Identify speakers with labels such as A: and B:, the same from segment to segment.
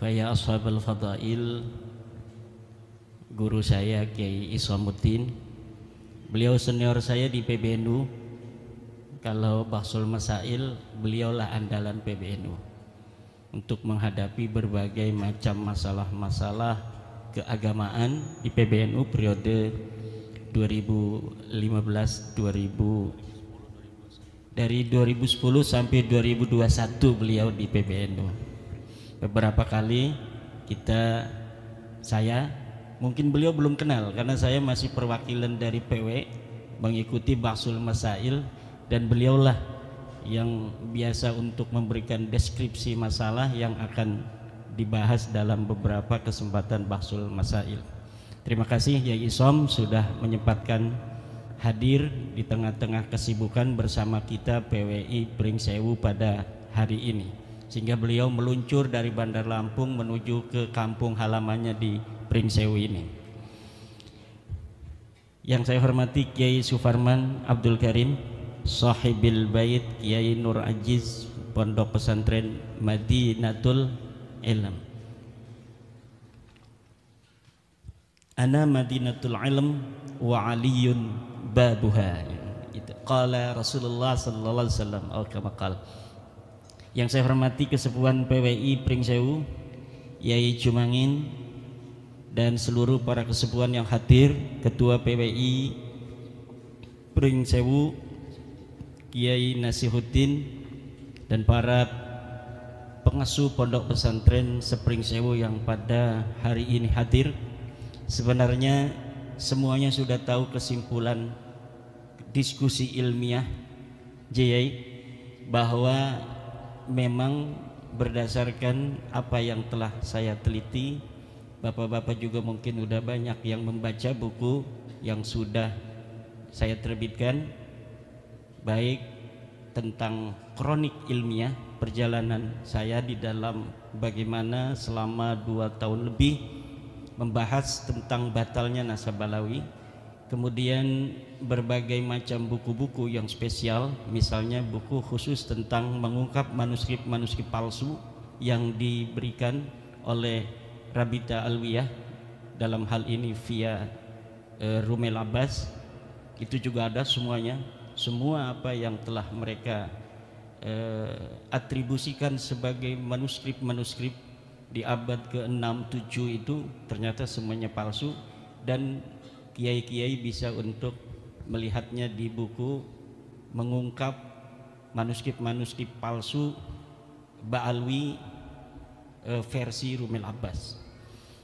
A: Faya ashabal fadail, guru saya Kiai Islamuddin, beliau senior saya di PBNU. Kalau Bahsul Masail, beliaulah andalan PBNU untuk menghadapi berbagai macam masalah-masalah keagamaan di PBNU periode 2015 dari 2010 sampai 2021 beliau di PBNU. Beberapa kali saya mungkin beliau belum kenal karena saya masih perwakilan dari PW mengikuti Bahsul Masail, dan beliaulah yang biasa untuk memberikan deskripsi masalah yang akan dibahas dalam beberapa kesempatan Bahsul Masail. Terima kasih Yai Isom sudah menyempatkan hadir di tengah-tengah kesibukan bersama kita PWI Pringsewu pada hari ini, sehingga beliau meluncur dari Bandar Lampung menuju ke kampung halamannya di Pringsewu ini. Yang saya hormati Kiai Sufarman Abdul Karim, Sahibil Bait, Kiai Nur Ajiz, Pondok Pesantren Madinatul Ilm. Ana Madinatul Ilm wa aliyun babuha. Qala Rasulullah sallallahu alaihi wasallam atau kama qala. Yang saya hormati kesepuhan PWI Pringsewu, Yai Jumangin, dan seluruh para kesepuhan yang hadir, Ketua PWI Pringsewu Kiai Nasihuddin, dan para pengasuh pondok pesantren Sepringsewu yang pada hari ini hadir. Sebenarnya semuanya sudah tahu kesimpulan diskusi ilmiah Jayai, bahwa memang berdasarkan apa yang telah saya teliti, bapak-bapak juga mungkin udah banyak yang membaca buku yang sudah saya terbitkan, baik tentang kronik ilmiah perjalanan saya di dalam bagaimana selama 2 tahun lebih membahas tentang batalnya Nasabalawi, kemudian berbagai macam buku-buku yang spesial, misalnya buku khusus tentang mengungkap manuskrip-manuskrip palsu yang diberikan oleh Rabita Alwiyah, dalam hal ini via Rumel Abbas. Itu juga ada semuanya, semua apa yang telah mereka atribusikan sebagai manuskrip-manuskrip di abad ke-6, 7 itu ternyata semuanya palsu, dan kiai-kiai bisa untuk melihatnya di buku mengungkap manuskrip-manuskrip palsu Ba'alwi versi Rumel Abbas.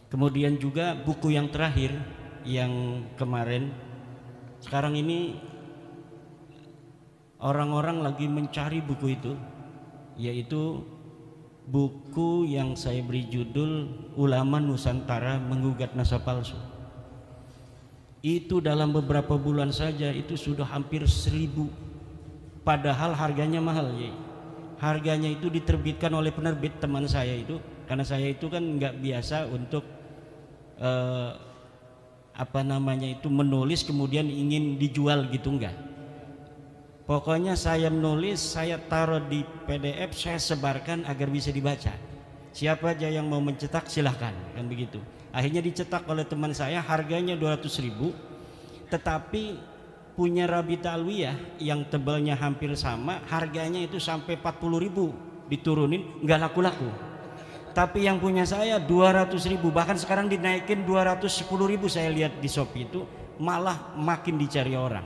A: Kemudian juga buku yang terakhir yang kemarin, sekarang ini orang-orang lagi mencari buku itu, yaitu buku yang saya beri judul Ulama Nusantara Menggugat Nasab Palsu. Itu dalam beberapa bulan saja itu sudah hampir 1000, padahal harganya mahal ya. Harganya itu diterbitkan oleh penerbit teman saya itu, karena saya itu kan nggak biasa untuk menulis kemudian ingin dijual gitu, enggak. Pokoknya saya menulis, saya taruh di PDF, saya sebarkan agar bisa dibaca. Siapa aja yang mau mencetak silahkan, kan begitu. Akhirnya dicetak oleh teman saya, harganya 200.000, tetapi punya Rabita Alwiyah yang tebalnya hampir sama, harganya itu sampai 40.000 diturunin, nggak laku-laku. Tapi yang punya saya 200.000, bahkan sekarang dinaikin 210.000, saya lihat di Shopee itu malah makin dicari orang.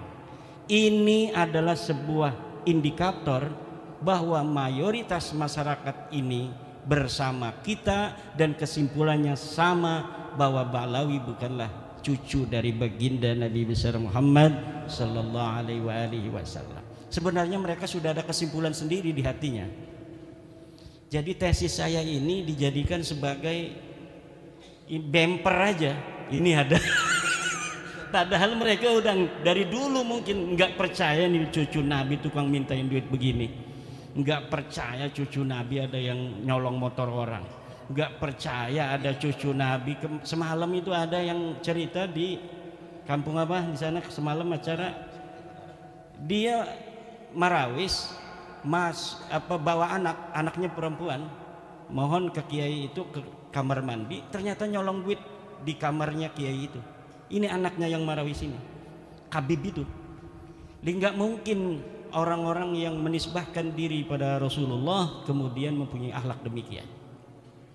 A: Ini adalah sebuah indikator bahwa mayoritas masyarakat ini bersama kita, dan kesimpulannya sama, bahwa Ba'alawi bukanlah cucu dari baginda Nabi besar Muhammad sallallahu alaihi wasallam. Sebenarnya mereka sudah ada kesimpulan sendiri di hatinya. Jadi tesis saya ini dijadikan sebagai bumper aja. Ini ada padahal mereka udah dari dulu mungkin nggak percaya nih cucu Nabi tukang mintain duit begini, nggak percaya cucu Nabi ada yang nyolong motor orang, nggak percaya ada cucu Nabi. Semalam itu ada yang cerita di kampung apa di sana, semalam acara dia Marawis, bawa anaknya perempuan mohon ke kiai itu ke kamar mandi, ternyata nyolong duit di kamarnya kiai itu. Ini anaknya yang marawi sini, Habib itu. Nggak mungkin orang-orang yang menisbahkan diri pada Rasulullah kemudian mempunyai akhlak demikian.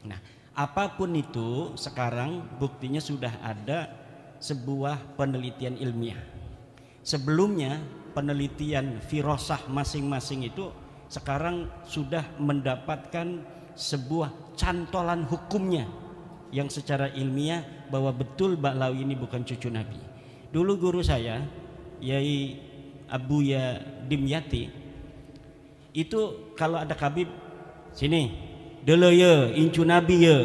A: Nah, apapun itu sekarang buktinya sudah ada sebuah penelitian ilmiah. Sebelumnya penelitian firasah masing-masing itu sekarang sudah mendapatkan sebuah cantolan hukumnya yang secara ilmiah bahwa betul Ba'lawi ini bukan cucu Nabi. Dulu guru saya Yai Abuya Dimyati itu kalau ada Habib sini delo ya incu Nabi ya,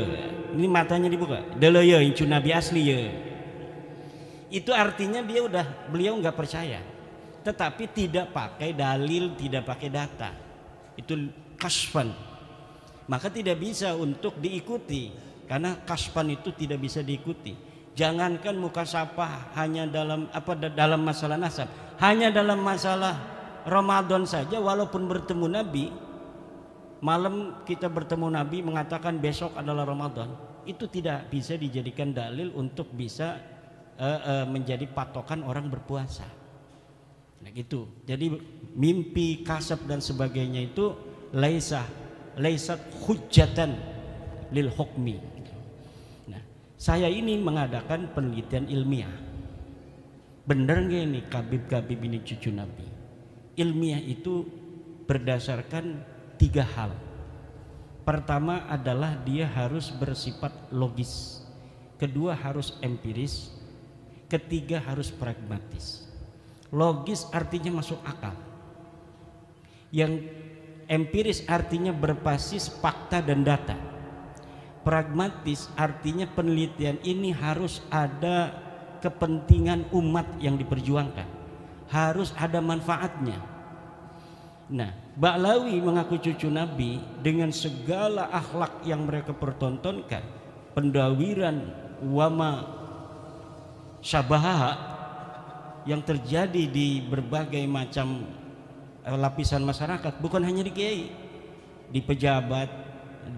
A: ini matanya dibuka, delo ya incu Nabi asli ya, itu artinya beliau nggak percaya, tetapi tidak pakai dalil, tidak pakai data, itu kasfan, maka tidak bisa untuk diikuti karena kasfan itu tidak bisa diikuti. Jangankan mukasafah hanya dalam masalah nasab, hanya dalam masalah Ramadan saja, walaupun bertemu Nabi malam kita bertemu Nabi mengatakan besok adalah Ramadan, itu tidak bisa dijadikan dalil untuk bisa menjadi patokan orang berpuasa. Nah gitu. Jadi mimpi, kasab dan sebagainya itu laisat hujjatan lil hukmi. Saya ini mengadakan penelitian ilmiah. Benar nggak ini Habib ini cucu Nabi? Ilmiah itu berdasarkan 3 hal. Pertama adalah dia harus bersifat logis. Kedua harus empiris. Ketiga harus pragmatis. Logis artinya masuk akal. Yang empiris artinya berbasis fakta dan data. Pragmatis artinya penelitian ini harus ada kepentingan umat yang diperjuangkan, harus ada manfaatnya. Nah, Ba'lawi mengaku cucu Nabi dengan segala akhlak yang mereka pertontonkan, pendawiran wama syabaha yang terjadi di berbagai macam lapisan masyarakat, bukan hanya di kiai, di pejabat,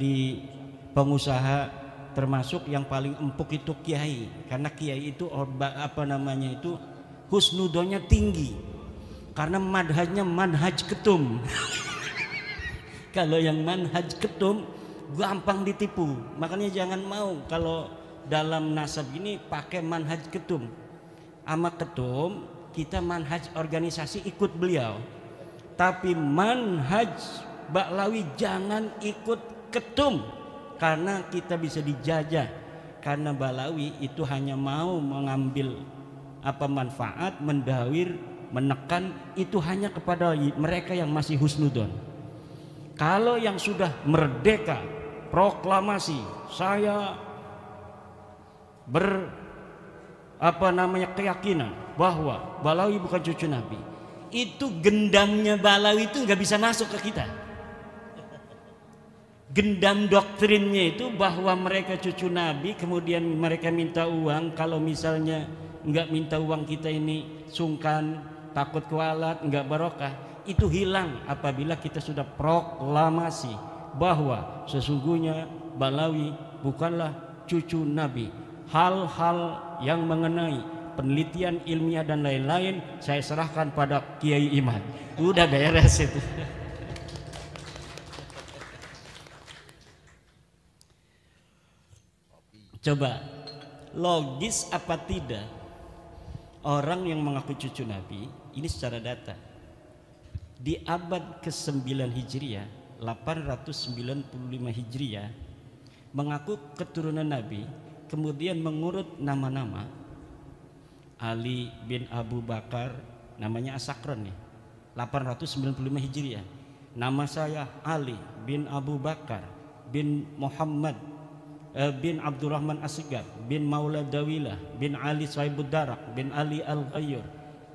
A: di pengusaha, termasuk yang paling empuk itu kiai, karena kiai itu husnudonya tinggi karena manhajnya manhaj ketum. Kalau yang manhaj ketum gampang ditipu, makanya jangan mau kalau dalam nasab ini pakai manhaj ketum. Ama ketum kita manhaj organisasi ikut beliau, tapi manhaj Ba'lawi jangan ikut ketum, karena kita bisa dijajah. Karena Ba'lawi itu hanya mau mengambil manfaat, mendawir, menekan, itu hanya kepada mereka yang masih husnudon. Kalau yang sudah merdeka, proklamasi saya keyakinan bahwa Ba'lawi bukan cucu Nabi, itu gendamnya Ba'lawi itu nggak bisa masuk ke kita. Gendam doktrinnya itu bahwa mereka cucu Nabi, kemudian mereka minta uang. Kalau misalnya nggak minta uang, kita ini sungkan, takut kualat, nggak barokah. Itu hilang apabila kita sudah proklamasi bahwa sesungguhnya Ba'lawi bukanlah cucu Nabi. Hal-hal yang mengenai penelitian ilmiah dan lain-lain saya serahkan pada Kiai Iman. Udah beres itu. Coba logis apa tidak orang yang mengaku cucu Nabi ini secara data di abad ke-9 Hijriah, 895 Hijriah, mengaku keturunan Nabi, kemudian mengurut nama-nama. Ali bin Abu Bakar, namanya Asakron nih, 895 Hijriah. Nama saya Ali bin Abu Bakar bin Muhammad bin Abdurrahman As-Sigaf bin Maula Dawilah bin Ali Sahibud Darak bin Ali Al-Ghayyur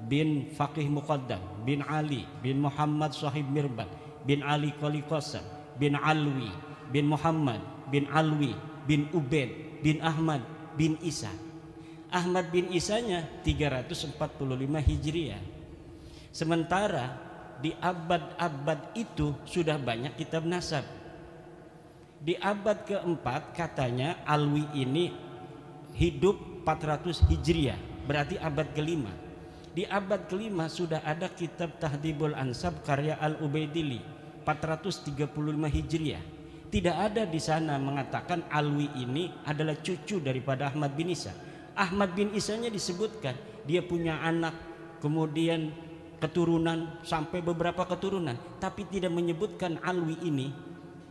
A: bin Faqih Muqaddam bin Ali bin Muhammad Sahib Mirbat bin Ali Qali Qasam bin Alwi bin Muhammad bin Alwi bin Ubaid bin Ahmad bin Isa. Ahmad bin Isanya 345 Hijriah. Sementara di abad-abad itu sudah banyak kitab nasab. Di abad keempat katanya Alwi ini hidup 400 Hijriah, berarti abad kelima. Di abad kelima sudah ada kitab Tahdhibul Ansab karya Al-Ubaidili 435 Hijriah. Tidak ada di sana mengatakan Alwi ini adalah cucu daripada Ahmad bin Isa. Ahmad bin Isanya disebutkan dia punya anak, kemudian keturunan sampai beberapa keturunan, tapi tidak menyebutkan Alwi ini,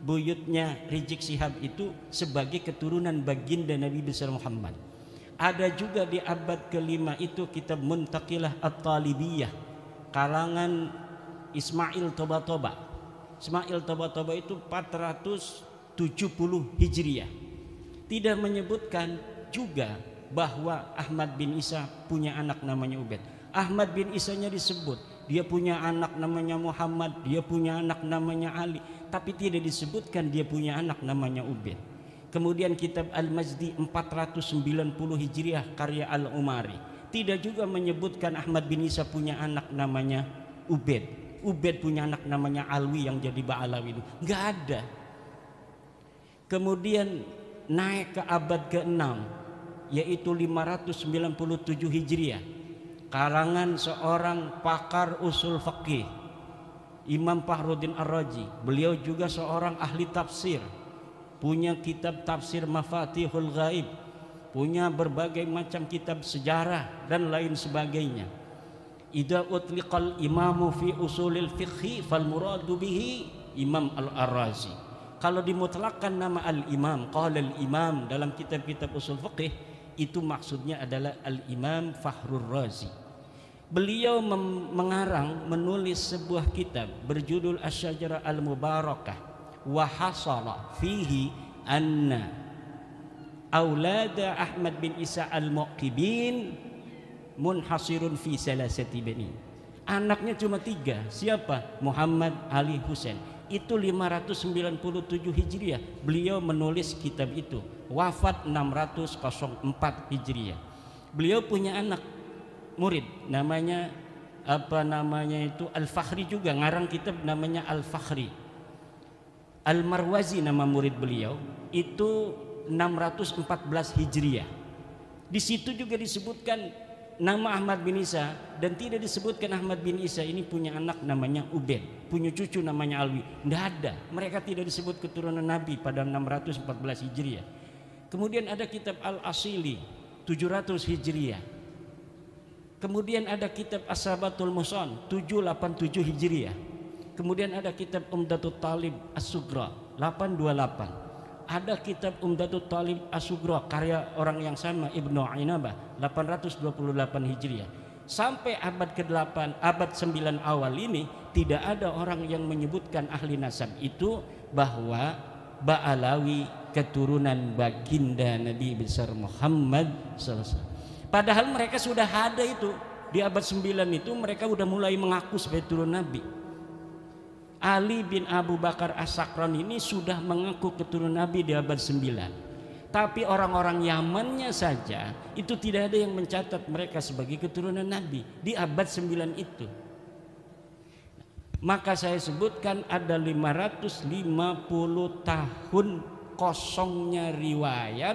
A: buyutnya Rizik Syihab itu, sebagai keturunan baginda Nabi besar Muhammad. Ada juga di abad kelima itu kitab Muntaqilah At-Talibiyah kalangan Ismail Toba-Toba. Ismail Toba-Toba itu 470 Hijriah. Tidak menyebutkan juga bahwa Ahmad bin Isa punya anak namanya Ubaid. Ahmad bin Isanya disebut dia punya anak namanya Muhammad, dia punya anak namanya Ali, tapi tidak disebutkan dia punya anak namanya Ubaid. Kemudian kitab Al-Majdi 490 Hijriah karya Al-Umari tidak juga menyebutkan Ahmad bin Isa punya anak namanya Ubaid. Ubaid punya anak namanya Alwi yang jadi Ba'alawi itu nggak ada. Kemudian naik ke abad ke-6 yaitu 597 Hijriah karangan seorang pakar usul fikih Imam Fakhruddin Ar-Razi. Beliau juga seorang ahli tafsir, punya kitab tafsir Mafatihul Ghaib, punya berbagai macam kitab sejarah dan lain sebagainya. Idza utliqal imamu fi usulil fiqhi fal muradu bihi Imam Al-Ar-Razi. Kalau dimutlakkan nama al-imam, qala al-imam dalam kitab-kitab usul fiqh, itu maksudnya adalah al-Imam Fakhrur Razi. Beliau menulis sebuah kitab berjudul Asy-Syajarah Al-Mubarakah wa hasala fihi anna aulada Ahmad bin Isa al-Muqibin munhasirun fi salasati bani. Anaknya cuma 3. Siapa? Muhammad, Ali, Husain. Itu 597 Hijriah beliau menulis kitab itu. Wafat 604 Hijriah. Beliau punya anak murid namanya Al-Fakhri juga, ngarang kitab namanya Al-Fakhri. Al-Marwazi nama murid beliau, itu 614 Hijriah. Di situ juga disebutkan nama Ahmad bin Isa dan tidak disebutkan Ahmad bin Isa ini punya anak namanya Ubaid, punya cucu namanya Alwi. Tidak ada, mereka tidak disebut keturunan Nabi pada 614 Hijriah. Kemudian ada kitab Al-Asili 700 Hijriah. Kemudian ada kitab As-Sabatul Muson 787 Hijriah. Kemudian ada kitab Umdatul Talib As-Sugra 828. Ada kitab Umdatul Talib As-Sugra karya orang yang sama Ibnu Ainabah 828 Hijriah. Sampai abad ke-8, abad 9 awal ini tidak ada orang yang menyebutkan ahli nasab itu bahwa Ba'alawi keturunan baginda Nabi besar Muhammad SAW. Padahal mereka sudah ada itu di abad 9 itu, mereka sudah mulai mengaku sebagai turun Nabi. Ali bin Abu Bakar As-Sakran ini sudah mengaku keturunan Nabi di abad 9. Tapi orang-orang Yamannya saja itu tidak ada yang mencatat mereka sebagai keturunan Nabi di abad 9 itu. Maka saya sebutkan ada 550 tahun kosongnya riwayat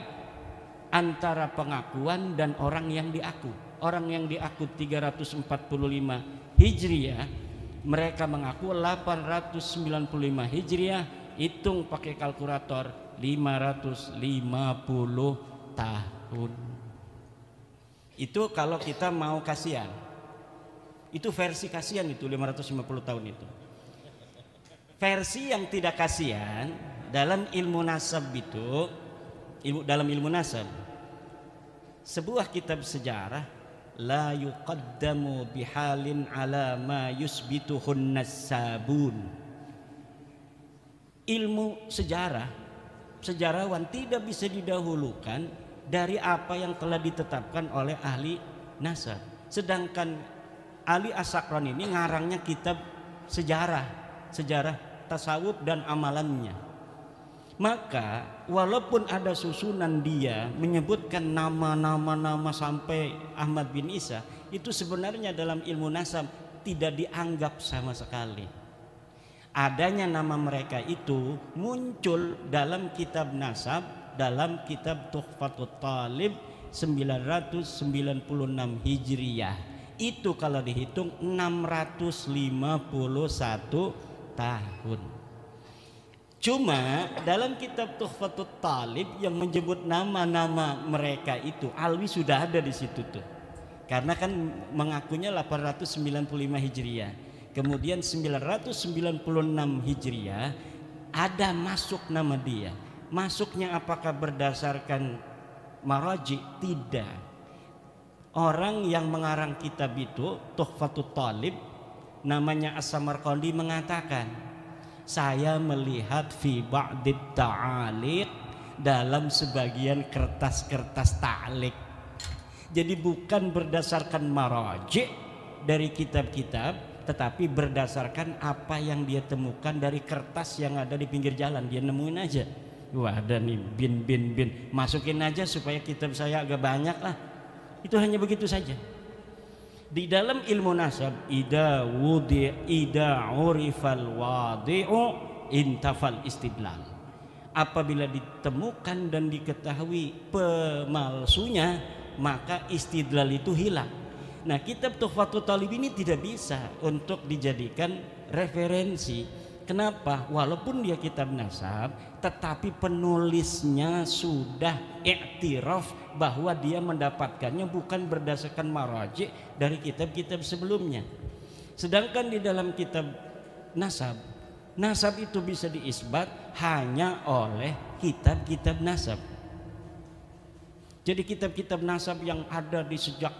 A: antara pengakuan dan orang yang diaku. Orang yang diaku 345 Hijriah, mereka mengaku 895 Hijriah, hitung pakai kalkulator 550 tahun. Itu kalau kita mau kasihan. Itu versi kasihan itu 550 tahun itu. Versi yang tidak kasihan dalam ilmu nasab itu, dalam ilmu nasab, sebuah kitab sejarah la yuqaddamu bihalin ala ma yusbituhun nasabun. Ilmu sejarah, sejarawan tidak bisa didahulukan dari apa yang telah ditetapkan oleh ahli nasab. Sedangkan Ali As-Sakran ini ngarangnya kitab sejarah tasawuf dan amalannya. Maka walaupun ada susunan dia menyebutkan nama-nama sampai Ahmad bin Isa, itu sebenarnya dalam ilmu nasab tidak dianggap sama sekali. Adanya nama mereka itu muncul dalam kitab nasab, dalam kitab Tuhfatut Talib 996 Hijriyah. Itu kalau dihitung 651 tahun. Cuma dalam kitab Tuhfatut Talib yang menyebut nama-nama mereka itu, Alwi sudah ada di situ tuh. Karena kan mengakunya 895 Hijriah. Kemudian 996 Hijriah ada masuk nama dia. Masuknya apakah berdasarkan maraji? Tidak. Orang yang mengarang kitab itu Tuhfatut Talib namanya As-Samarqandi mengatakan, saya melihat fi ba'dit ta'aliq, dalam sebagian kertas-kertas ta'liq. Jadi bukan berdasarkan maraji dari kitab-kitab, tetapi berdasarkan apa yang dia temukan dari kertas yang ada di pinggir jalan. Dia nemuin aja, wah ada nih bin, masukin aja supaya kitab saya agak banyak lah. Itu hanya begitu saja. Di dalam ilmu nasab, ida urifal wadi'u intafal istidlal. Apabila ditemukan dan diketahui pemalsunya, maka istidlal itu hilang. Nah, kitab Tuhfatut Talib ini tidak bisa untuk dijadikan referensi. Kenapa? Walaupun dia kitab nasab, tetapi penulisnya sudah iktiraf bahwa dia mendapatkannya bukan berdasarkan maraji dari kitab-kitab sebelumnya. Sedangkan di dalam kitab nasab, nasab itu bisa diisbat hanya oleh kitab-kitab nasab. Jadi kitab-kitab nasab yang ada di sejak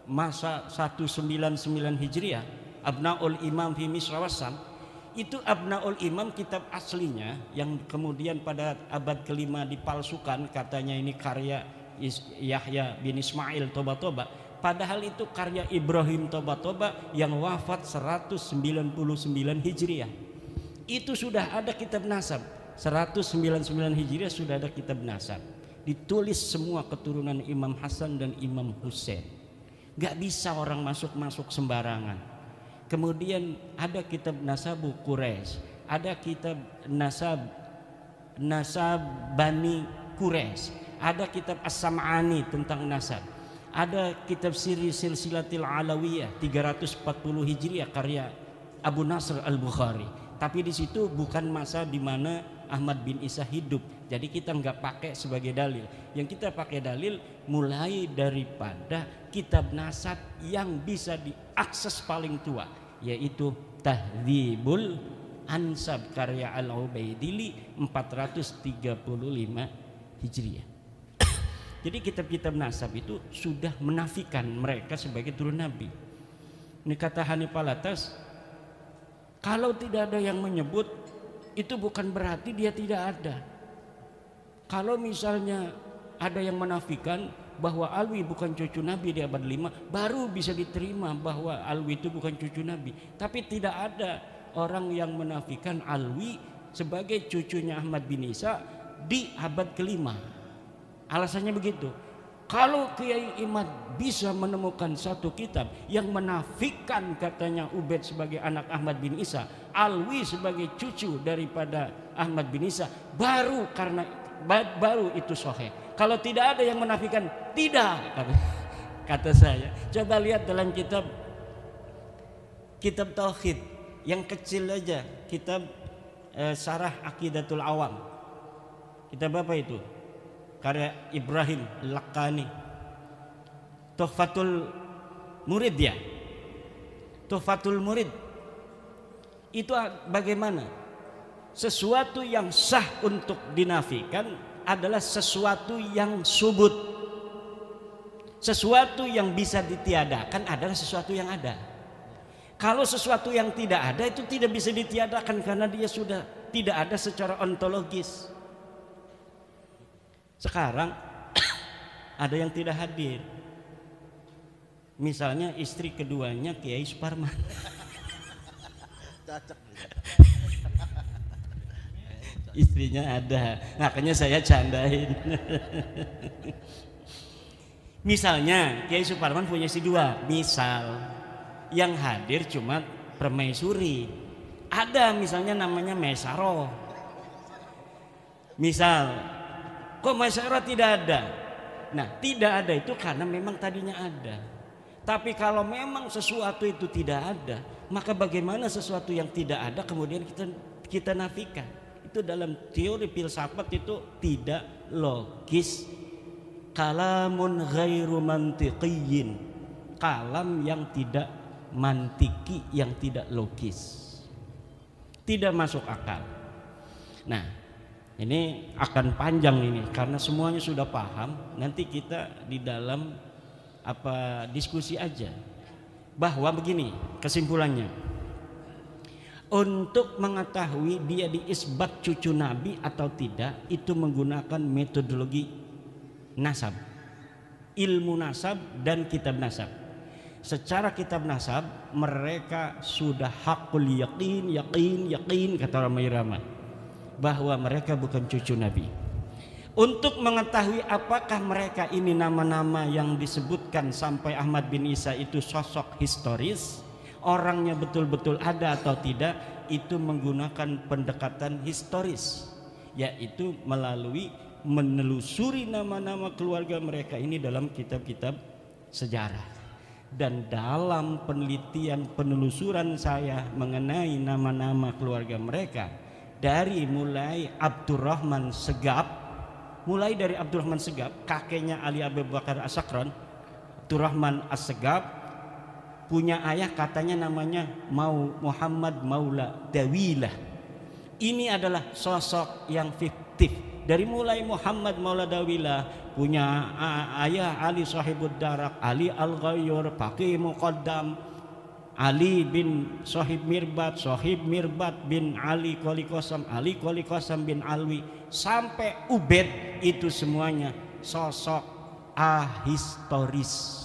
A: masa 199 Hijriah, Abnaul Imam fi Misra Wassam, itu Abnaul Imam kitab aslinya yang kemudian pada abad kelima dipalsukan, katanya ini karya Yahya bin Ismail Toba-Toba, padahal itu karya Ibrahim Toba-Toba yang wafat 199 Hijriah. Itu sudah ada kitab nasab, 199 Hijriah sudah ada kitab nasab, ditulis semua keturunan Imam Hasan dan Imam Husain. Gak bisa orang masuk-masuk sembarangan. Kemudian ada kitab Nasabu Quraisy, ada kitab Nasab Bani Quraisy, ada kitab As-Sam'ani tentang nasab, ada kitab Siri Silsilatil Alawiyah 340 Hijriah karya Abu Nasr Al-Bukhari. Tapi di situ bukan masa di mana Ahmad bin Isa hidup, jadi kita nggak pakai sebagai dalil. Yang kita pakai dalil mulai daripada kitab nasab yang bisa diakses paling tua, yaitu Tahdzibul Ansab karya Al-Ubaidili 435 Hijriah. Jadi kitab-kitab nasab itu sudah menafikan mereka sebagai turun Nabi. Ini kata Hanif Alatas, kalau tidak ada yang menyebut, itu bukan berarti dia tidak ada. Kalau misalnya ada yang menafikan bahwa Alwi bukan cucu Nabi di abad 5, baru bisa diterima bahwa Alwi itu bukan cucu Nabi. Tapi tidak ada orang yang menafikan Alwi sebagai cucunya Ahmad bin Isa di abad kelima. Alasannya begitu. Kalau Kiai Imad bisa menemukan satu kitab yang menafikan katanya Ubaid sebagai anak Ahmad bin Isa, Alwi sebagai cucu daripada Ahmad bin Isa, baru itu sahih. Kalau tidak ada yang menafikan, tidak, kata saya. Coba lihat dalam kitab tauhid yang kecil aja, kitab Syarah Aqidatul Awam. Kitab apa itu? Karya Ibrahim Lakani. Tuhfatul Murid ya. Tuhfatul Murid itu bagaimana? Sesuatu yang sah untuk dinafikan adalah sesuatu yang subut. Sesuatu yang bisa ditiadakan adalah sesuatu yang ada. Kalau sesuatu yang tidak ada itu tidak bisa ditiadakan karena dia sudah tidak ada secara ontologis. Sekarang ada yang tidak hadir, misalnya istri keduanya Kiai Suparman. Istrinya ada, makanya saya candain. Misalnya Kiai Suparman punya istri dua, misal yang hadir cuma permaisuri, Ada misalnya namanya Mesaroh. Misal, kok Mesaroh tidak ada? Nah, tidak ada itu karena memang tadinya ada. Tapi kalau memang sesuatu itu tidak ada, maka bagaimana sesuatu yang tidak ada kemudian kita nafikan? Itu dalam teori filsafat itu tidak logis. Kalamun ghairu mantiqiyyin. Kalam yang tidak mantiki, yang tidak logis. Tidak masuk akal. Nah, ini akan panjang ini karena semuanya sudah paham. Nanti kita di dalam diskusi aja. Bahwa begini kesimpulannya. Untuk mengetahui dia diisbat cucu Nabi atau tidak, itu menggunakan metodologi nasab, ilmu nasab dan kitab nasab. Secara kitab nasab mereka sudah hakul yakin kata orang Irama bahwa mereka bukan cucu Nabi. Untuk mengetahui apakah mereka ini nama-nama yang disebutkan sampai Ahmad bin Isa itu sosok historis, orangnya betul-betul ada atau tidak, itu menggunakan pendekatan historis, yaitu melalui menelusuri nama-nama keluarga mereka ini dalam kitab-kitab sejarah. Dan dalam penelitian penelusuran saya mengenai nama-nama keluarga mereka, dari mulai Abdurrahman Segaf, kakeknya Ali Abu Bakar As-Sakran, Abdurrahman As-Segaf punya ayah katanya namanya Muhammad Maula Dawilah. Ini adalah sosok yang fiktif. Dari mulai Muhammad Maula Dawilah punya ayah Ali Sahibud Darak, Ali Al-Ghayyur, Faqih Muqaddam, Ali bin Sahib Mirbat bin Ali Qoli Qasam bin Alwi, sampai Ubed, itu semuanya sosok ahistoris.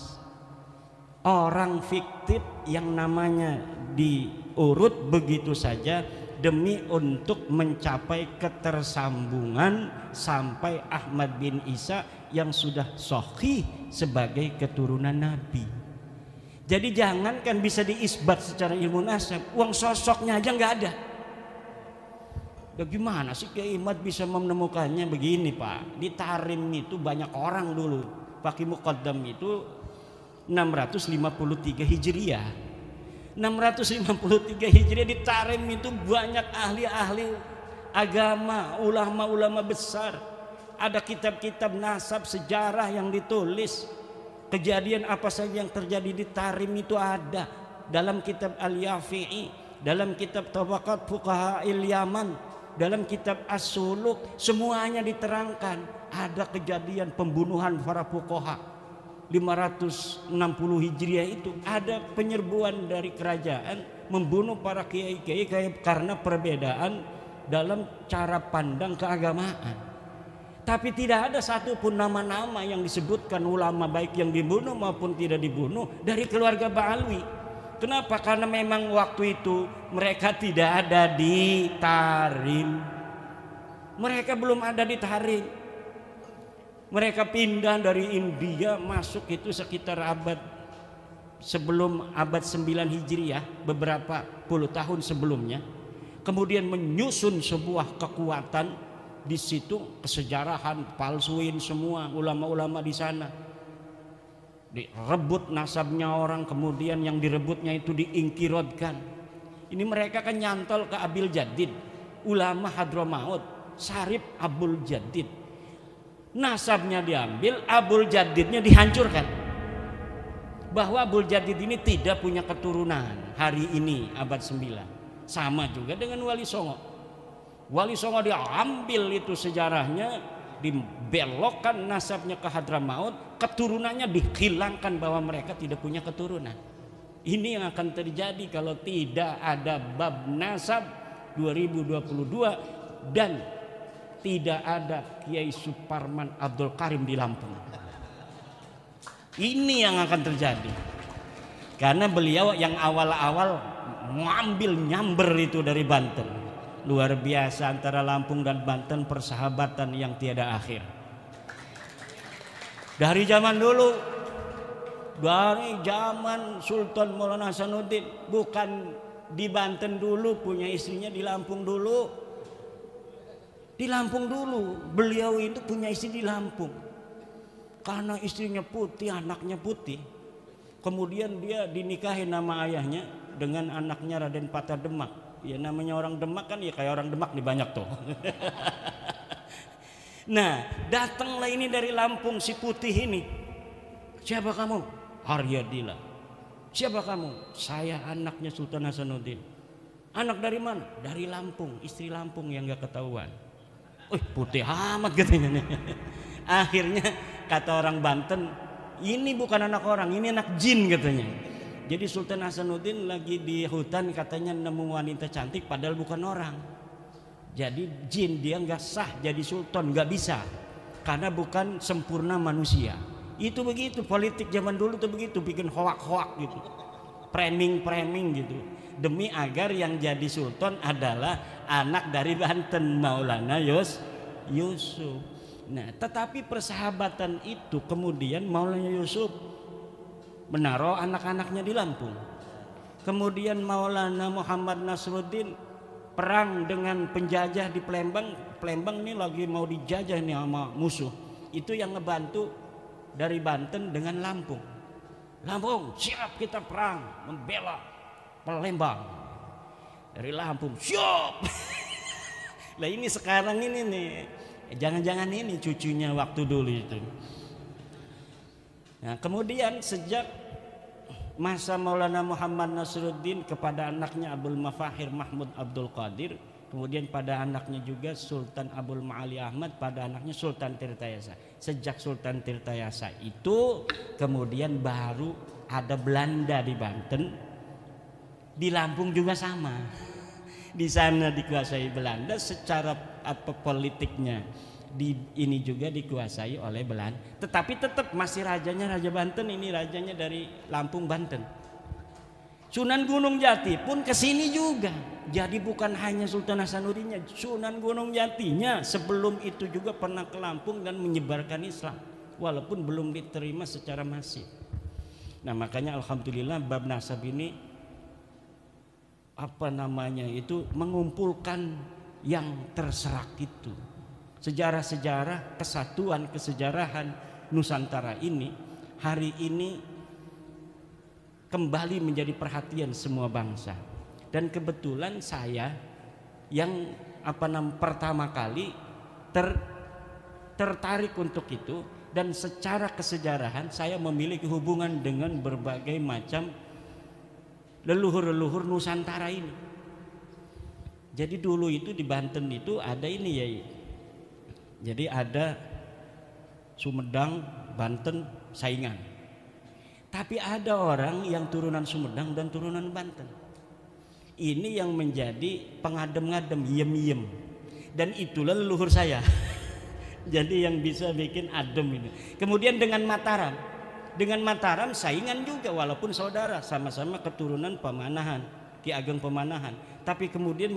A: Orang fiktif yang namanya diurut begitu saja demi untuk mencapai ketersambungan sampai Ahmad bin Isa yang sudah sahih sebagai keturunan Nabi. Jadi jangankan bisa diisbat secara ilmu nasab, uang sosoknya aja nggak ada. Bagaimana sih Kiai Imad bisa menemukannya? Begini Pak, di Tarim itu banyak orang dulu. Faqih Muqaddam itu 653 Hijriah. 653 Hijriah di Tarim itu banyak ahli-ahli agama, ulama-ulama besar. Ada kitab-kitab nasab sejarah yang ditulis. Kejadian apa saja yang terjadi di Tarim itu ada dalam kitab Al-Yafi'i, dalam kitab Tabaqat Fuqaha'il Yaman, dalam kitab As-Suluk, semuanya diterangkan. Ada kejadian pembunuhan para fuqaha 560 Hijriah itu, ada penyerbuan dari kerajaan membunuh para kiai-kiai karena perbedaan dalam cara pandang keagamaan. Tapi tidak ada satupun nama-nama yang disebutkan ulama baik yang dibunuh maupun tidak dibunuh dari keluarga Ba'alwi. Kenapa? Karena memang waktu itu mereka tidak ada di Tarim. Mereka belum ada di Tarim. Mereka pindah dari India masuk itu sekitar sebelum abad 9 Hijriah, beberapa puluh tahun sebelumnya. Kemudian menyusun sebuah kekuatan di situ, kesejarahan, palsuin semua ulama-ulama di sana. Direbut nasabnya orang, kemudian yang direbutnya itu diingkirodkan. Ini mereka kan nyantol ke Abil Jadid, ulama Hadramaut, Sarip Abul Jadid. Nasabnya diambil, Abul Jadidnya dihancurkan. Bahwa Abul Jadid ini tidak punya keturunan hari ini abad 9. Sama juga dengan Wali Songo. Wali Songo diambil itu sejarahnya, dibelokkan nasabnya ke Hadramaut, keturunannya dihilangkan bahwa mereka tidak punya keturunan. Ini yang akan terjadi kalau tidak ada bab nasab 2022 dan tidak ada Kiai Suparman Abdul Karim di Lampung. Ini yang akan terjadi. Karena beliau yang awal-awal ngambil nyamber itu dari Banten. Luar biasa, antara Lampung dan Banten persahabatan yang tiada akhir. Dari zaman dulu, dari zaman Sultan Maulana Hasanuddin, bukan di Banten dulu, punya istrinya di Lampung dulu. Di Lampung dulu, beliau itu punya istri di Lampung. Karena istrinya putih, anaknya putih. Kemudian dia dinikahi nama ayahnya dengan anaknya Raden Patah Demak. Ya namanya orang Demak kan ya kayak orang Demak nih banyak tuh. Nah, datanglah ini dari Lampung si putih ini. Siapa kamu? Haryadila. Siapa kamu? Saya anaknya Sultan Hasanuddin. Anak dari mana? Dari Lampung, istri Lampung yang gak ketahuan. Putih amat katanya. Akhirnya kata orang Banten, ini bukan anak orang, ini anak jin katanya. Jadi Sultan Hasanuddin lagi di hutan katanya nemu wanita cantik padahal bukan orang. Jadi jin, dia nggak sah jadi sultan, nggak bisa karena bukan sempurna manusia. Itu begitu politik zaman dulu tuh begitu, bikin hoak-hoak gitu, framing gitu, demi agar yang jadi sultan adalah anak dari Banten, Maulana Yusuf. Nah, tetapi persahabatan itu kemudian Maulana Yusuf menaruh anak-anaknya di Lampung. Kemudian Maulana Muhammad Nasruddin perang dengan penjajah di Palembang. Palembang ini lagi mau dijajah nih sama musuh. Itu yang ngebantu dari Banten dengan Lampung. Lampung, siap kita perang membela Palembang. Dari Lampung, siap. Lah ini sekarang ini nih, jangan-jangan ini cucunya waktu dulu itu. Nah, kemudian sejak masa Maulana Muhammad Nasruddin kepada anaknya Abdul Mafahir Mahmud Abdul Qadir, kemudian pada anaknya juga Sultan Abdul Ma'ali Ahmad, pada anaknya Sultan Tirtayasa. Sejak Sultan Tirtayasa itu kemudian baru ada Belanda di Banten. Di Lampung juga sama. Di sana dikuasai Belanda, secara politiknya ini juga dikuasai oleh Belanda, tetapi tetap masih rajanya Raja Banten, ini rajanya dari Lampung Banten. Sunan Gunung Jati pun kesini juga, jadi bukan hanya Sultan Hasanuddinnya, Sunan Gunung Jatinya sebelum itu juga pernah ke Lampung dan menyebarkan Islam, walaupun belum diterima secara masif. Nah makanya alhamdulillah bab nasab ini mengumpulkan yang terserak itu. Sejarah-sejarah kesatuan kesejarahan Nusantara ini hari ini kembali menjadi perhatian semua bangsa. Dan kebetulan saya yang pertama kali tertarik untuk itu, dan secara kesejarahan saya memiliki hubungan dengan berbagai macam leluhur-leluhur Nusantara ini. Jadi dulu itu di Banten itu ada ini ya. Jadi ada Sumedang, Banten, saingan. Tapi ada orang yang turunan Sumedang dan turunan Banten. Ini yang menjadi pengadem-ngadem, yem-yem. Dan itulah leluhur saya. Jadi yang bisa bikin adem ini. Kemudian dengan Mataram. Dengan Mataram saingan juga walaupun saudara, sama-sama keturunan Pemanahan, Ki Ageng Pemanahan. Tapi kemudian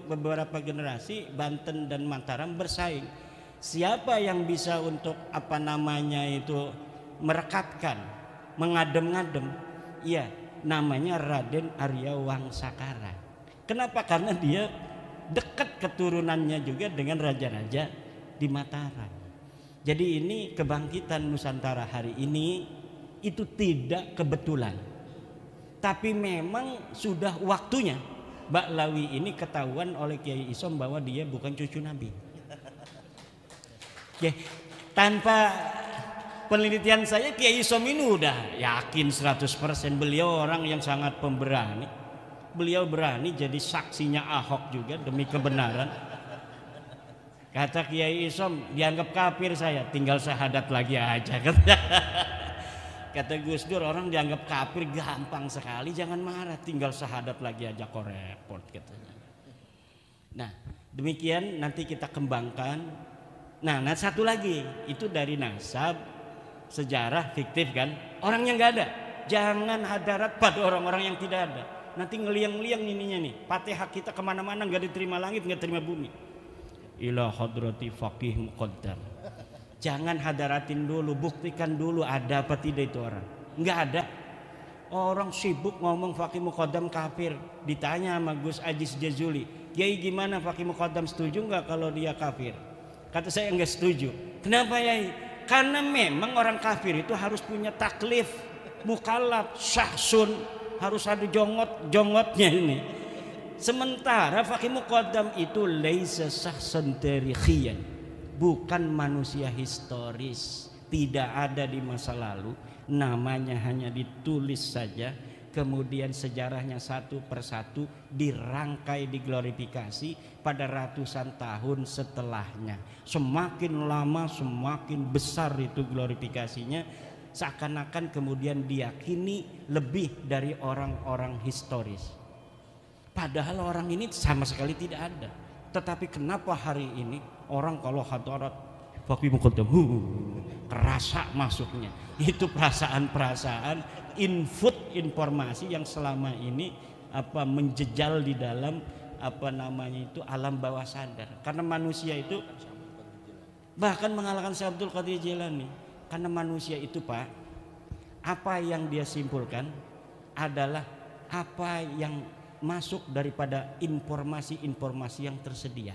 A: beberapa generasi Banten dan Mataram bersaing. Siapa yang bisa untuk merekatkan, mengadem-ngadem? Iya, namanya Raden Arya Wangsakara. Kenapa? Karena dia dekat keturunannya juga dengan raja-raja di Mataram. Jadi ini kebangkitan Nusantara hari ini itu tidak kebetulan, tapi memang sudah waktunya Baklawi ini ketahuan oleh Kiai Isom bahwa dia bukan cucu Nabi. Oke, tanpa penelitian saya Kiai Isom ini udah yakin 100%. Beliau orang yang sangat pemberani. Beliau berani jadi saksinya Ahok juga demi kebenaran. Kata Kiai Isom, dianggap kafir saya, tinggal syahadat lagi aja. Kata Gus Dur, orang dianggap kafir gampang sekali, jangan marah, tinggal syahadat lagi aja kok repot katanya. Nah demikian nanti kita kembangkan. Nah satu lagi itu dari nasab, sejarah fiktif kan, orangnya nggak ada. Jangan hadarat pada orang-orang yang tidak ada. Nanti ngeliang-liang ininya nih, Fatihah kita kemana-mana nggak diterima langit, nggak terima bumi. Ila hadrati faqih muqaddam. Jangan hadaratin dulu, buktikan dulu ada apa tidak itu orang. Nggak ada. Orang sibuk ngomong Fakih Muqaddam kafir. Ditanya sama Gus Ajis Jazuli, Yai gimana Fakih Muqaddam, setuju nggak kalau dia kafir? Kata saya enggak setuju. Kenapa Yai? Karena memang orang kafir itu harus punya taklif, mukallaf, syahsun, harus ada jongotnya ini. Sementara Fakih Muqaddam itu laisa syahsan tarikhiyan, bukan manusia historis, tidak ada di masa lalu, namanya hanya ditulis saja, kemudian sejarahnya satu persatu dirangkai, diglorifikasi pada ratusan tahun setelahnya. Semakin lama semakin besar itu glorifikasinya, seakan-akan kemudian diyakini lebih dari orang-orang historis. Padahal orang ini sama sekali tidak ada. Tetapi kenapa hari ini orang kalau hadarat Fakih Muqaddam kerasa masuknya? Itu perasaan-perasaan input informasi yang selama ini menjejal di dalam alam bawah sadar. Karena manusia itu bahkan mengalahkan Syekh Abdul Qadir Jilani. Karena manusia itu Pak, apa yang dia simpulkan adalah apa yang masuk daripada informasi-informasi yang tersedia.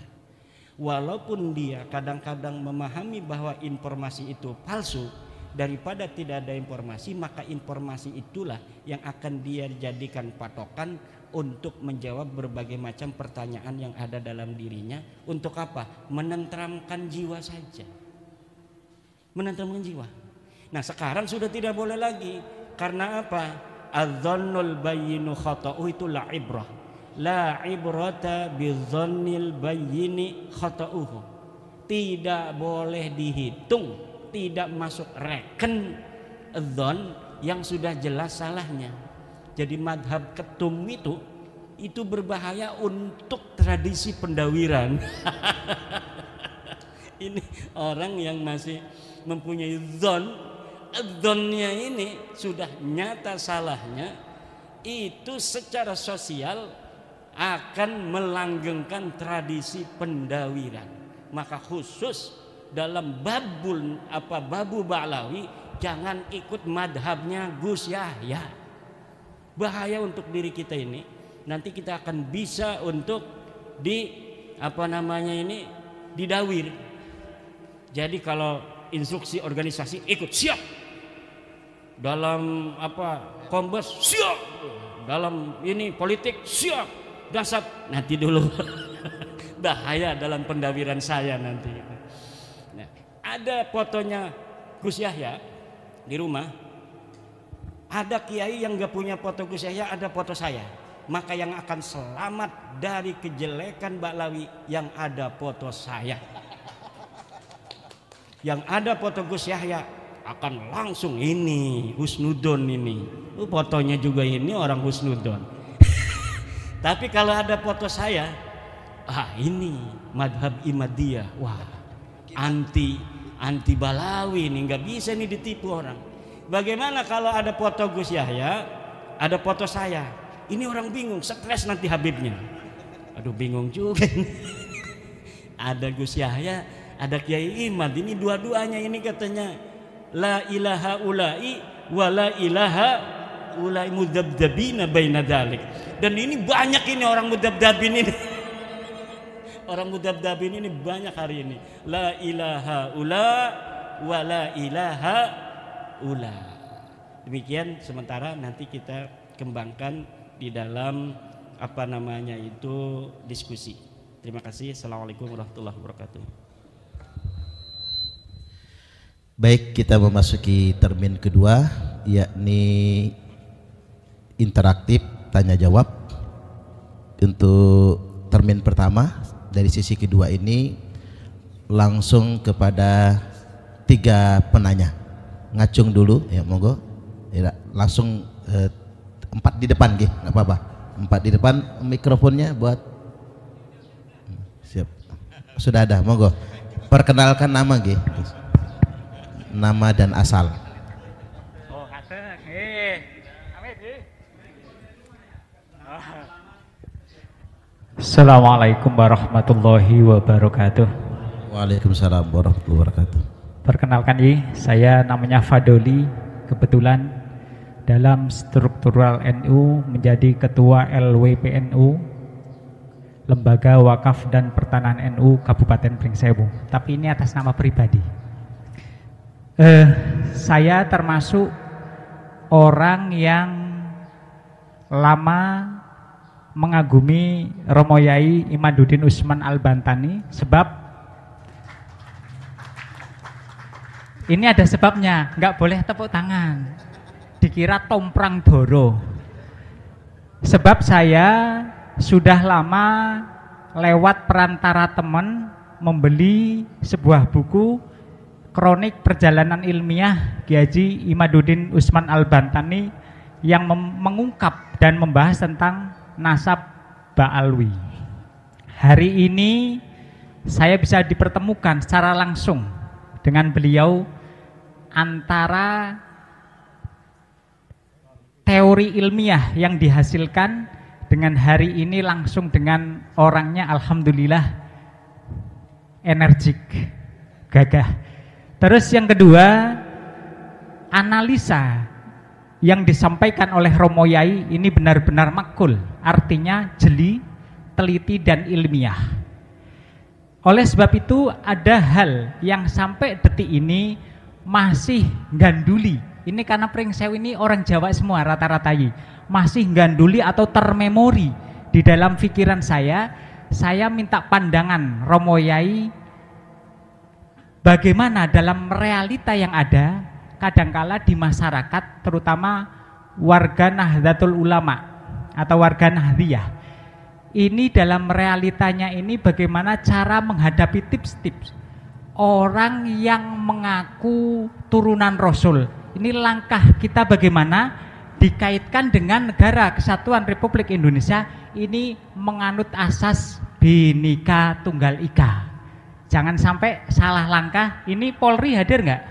A: Walaupun dia kadang-kadang memahami bahwa informasi itu palsu, daripada tidak ada informasi, maka informasi itulah yang akan dia jadikan patokan untuk menjawab berbagai macam pertanyaan yang ada dalam dirinya. Untuk apa? Menenteramkan jiwa saja. Menenteramkan jiwa. Nah sekarang sudah tidak boleh lagi. Karena apa? Adzannul bayyinu khata'u itu la ibrah. La ibrata bidzannil bayyini khata'uhu. Tidak boleh dihitung, tidak masuk reken dzon yang sudah jelas salahnya. Jadi madhab ketum itu berbahaya untuk tradisi pendawiran. Ini orang yang masih mempunyai dzonnya ini sudah nyata salahnya, itu secara sosial akan melanggengkan tradisi pendawiran. Maka khusus dalam babu Ba'lawi jangan ikut madhabnya Gus Yahya. Bahaya untuk diri kita ini. Nanti kita akan bisa untuk didawir. Jadi kalau instruksi organisasi ikut siap, dalam kombes siap, dalam ini politik siap, dasar nanti dulu. Bahaya dalam pendawiran saya nanti. Nah, ada fotonya Gus Yahya di rumah. Ada kiai yang gak punya foto Gus Yahya, ada foto saya. Maka yang akan selamat dari kejelekan Ba'lawi yang ada foto saya. Yang ada foto Gus Yahya akan langsung ini husnudon ini. Fotonya juga ini orang husnudon. Tapi kalau ada foto saya, ini madhab Imadiyah. Wah, anti Ba'lawi ini, nggak bisa nih ditipu orang. Bagaimana kalau ada foto Gus Yahya, ada foto saya? Ini orang bingung, stres nanti Habibnya. Aduh bingung juga. Ada Gus Yahya, ada Kiai Imad, ini dua-duanya ini katanya la ilaha ulai wa la ilaha ulai mudzabdzabina baina dzalik. Dan ini banyak ini orang mudzabdzabin ini. Orang mudzabdzabin ini banyak hari ini. La ilaha ula wa la ilaha ula. Demikian sementara nanti kita kembangkan di dalam diskusi. Terima kasih. Assalamualaikum warahmatullahi wabarakatuh.
B: Baik, kita memasuki termin kedua, yakni interaktif tanya jawab. Untuk termin pertama dari sisi kedua ini langsung kepada 3 penanya. Ngacung dulu ya, monggo. Ya, langsung 4 di depan nggih, enggak apa-apa. 4 di depan, mikrofonnya buat siap. Sudah ada, monggo. Perkenalkan nama nggih. Nama dan asal.
C: Oh, Assalamualaikum warahmatullahi wabarakatuh.
B: Waalaikumsalam warahmatullahi wabarakatuh.
C: Perkenalkan saya namanya Fadoli, kebetulan dalam struktural NU menjadi ketua LWPNU, Lembaga Wakaf dan Pertanahan NU Kabupaten Pringsewu. Tapi ini atas nama pribadi. Saya termasuk orang yang lama mengagumi Romo Yai Imaduddin Usman Al-Bantani, sebab ini ada sebabnya, nggak boleh tepuk tangan, dikira tomprang doro. Sebab saya sudah lama lewat perantara teman membeli sebuah buku kronik perjalanan ilmiah Kiai Haji Imaduddin Usman Al-Bantani yang mengungkap dan membahas tentang nasab Ba'alwi. Hari ini saya bisa dipertemukan secara langsung dengan beliau antara teori ilmiah yang dihasilkan dengan hari ini langsung dengan orangnya, alhamdulillah energik, gagah. Terus yang kedua, analisa yang disampaikan oleh Romo Yai ini benar-benar makul, artinya jeli, teliti dan ilmiah. Oleh sebab itu ada hal yang sampai detik ini masih ganduli. Ini karena Pringsewu ini orang Jawa semua rata-rata masih ganduli atau termemori di dalam pikiran saya. Saya minta pandangan Romo Yai bagaimana dalam realita yang ada kadangkala di masyarakat, terutama warga Nahdlatul Ulama atau warga Nahdliyah. Ini dalam realitanya ini bagaimana cara menghadapi tips-tips orang yang mengaku turunan Rasul. Ini langkah kita bagaimana dikaitkan dengan negara kesatuan Republik Indonesia ini menganut asas Bhinneka Tunggal Ika. Jangan sampai salah langkah. Ini Polri hadir nggak?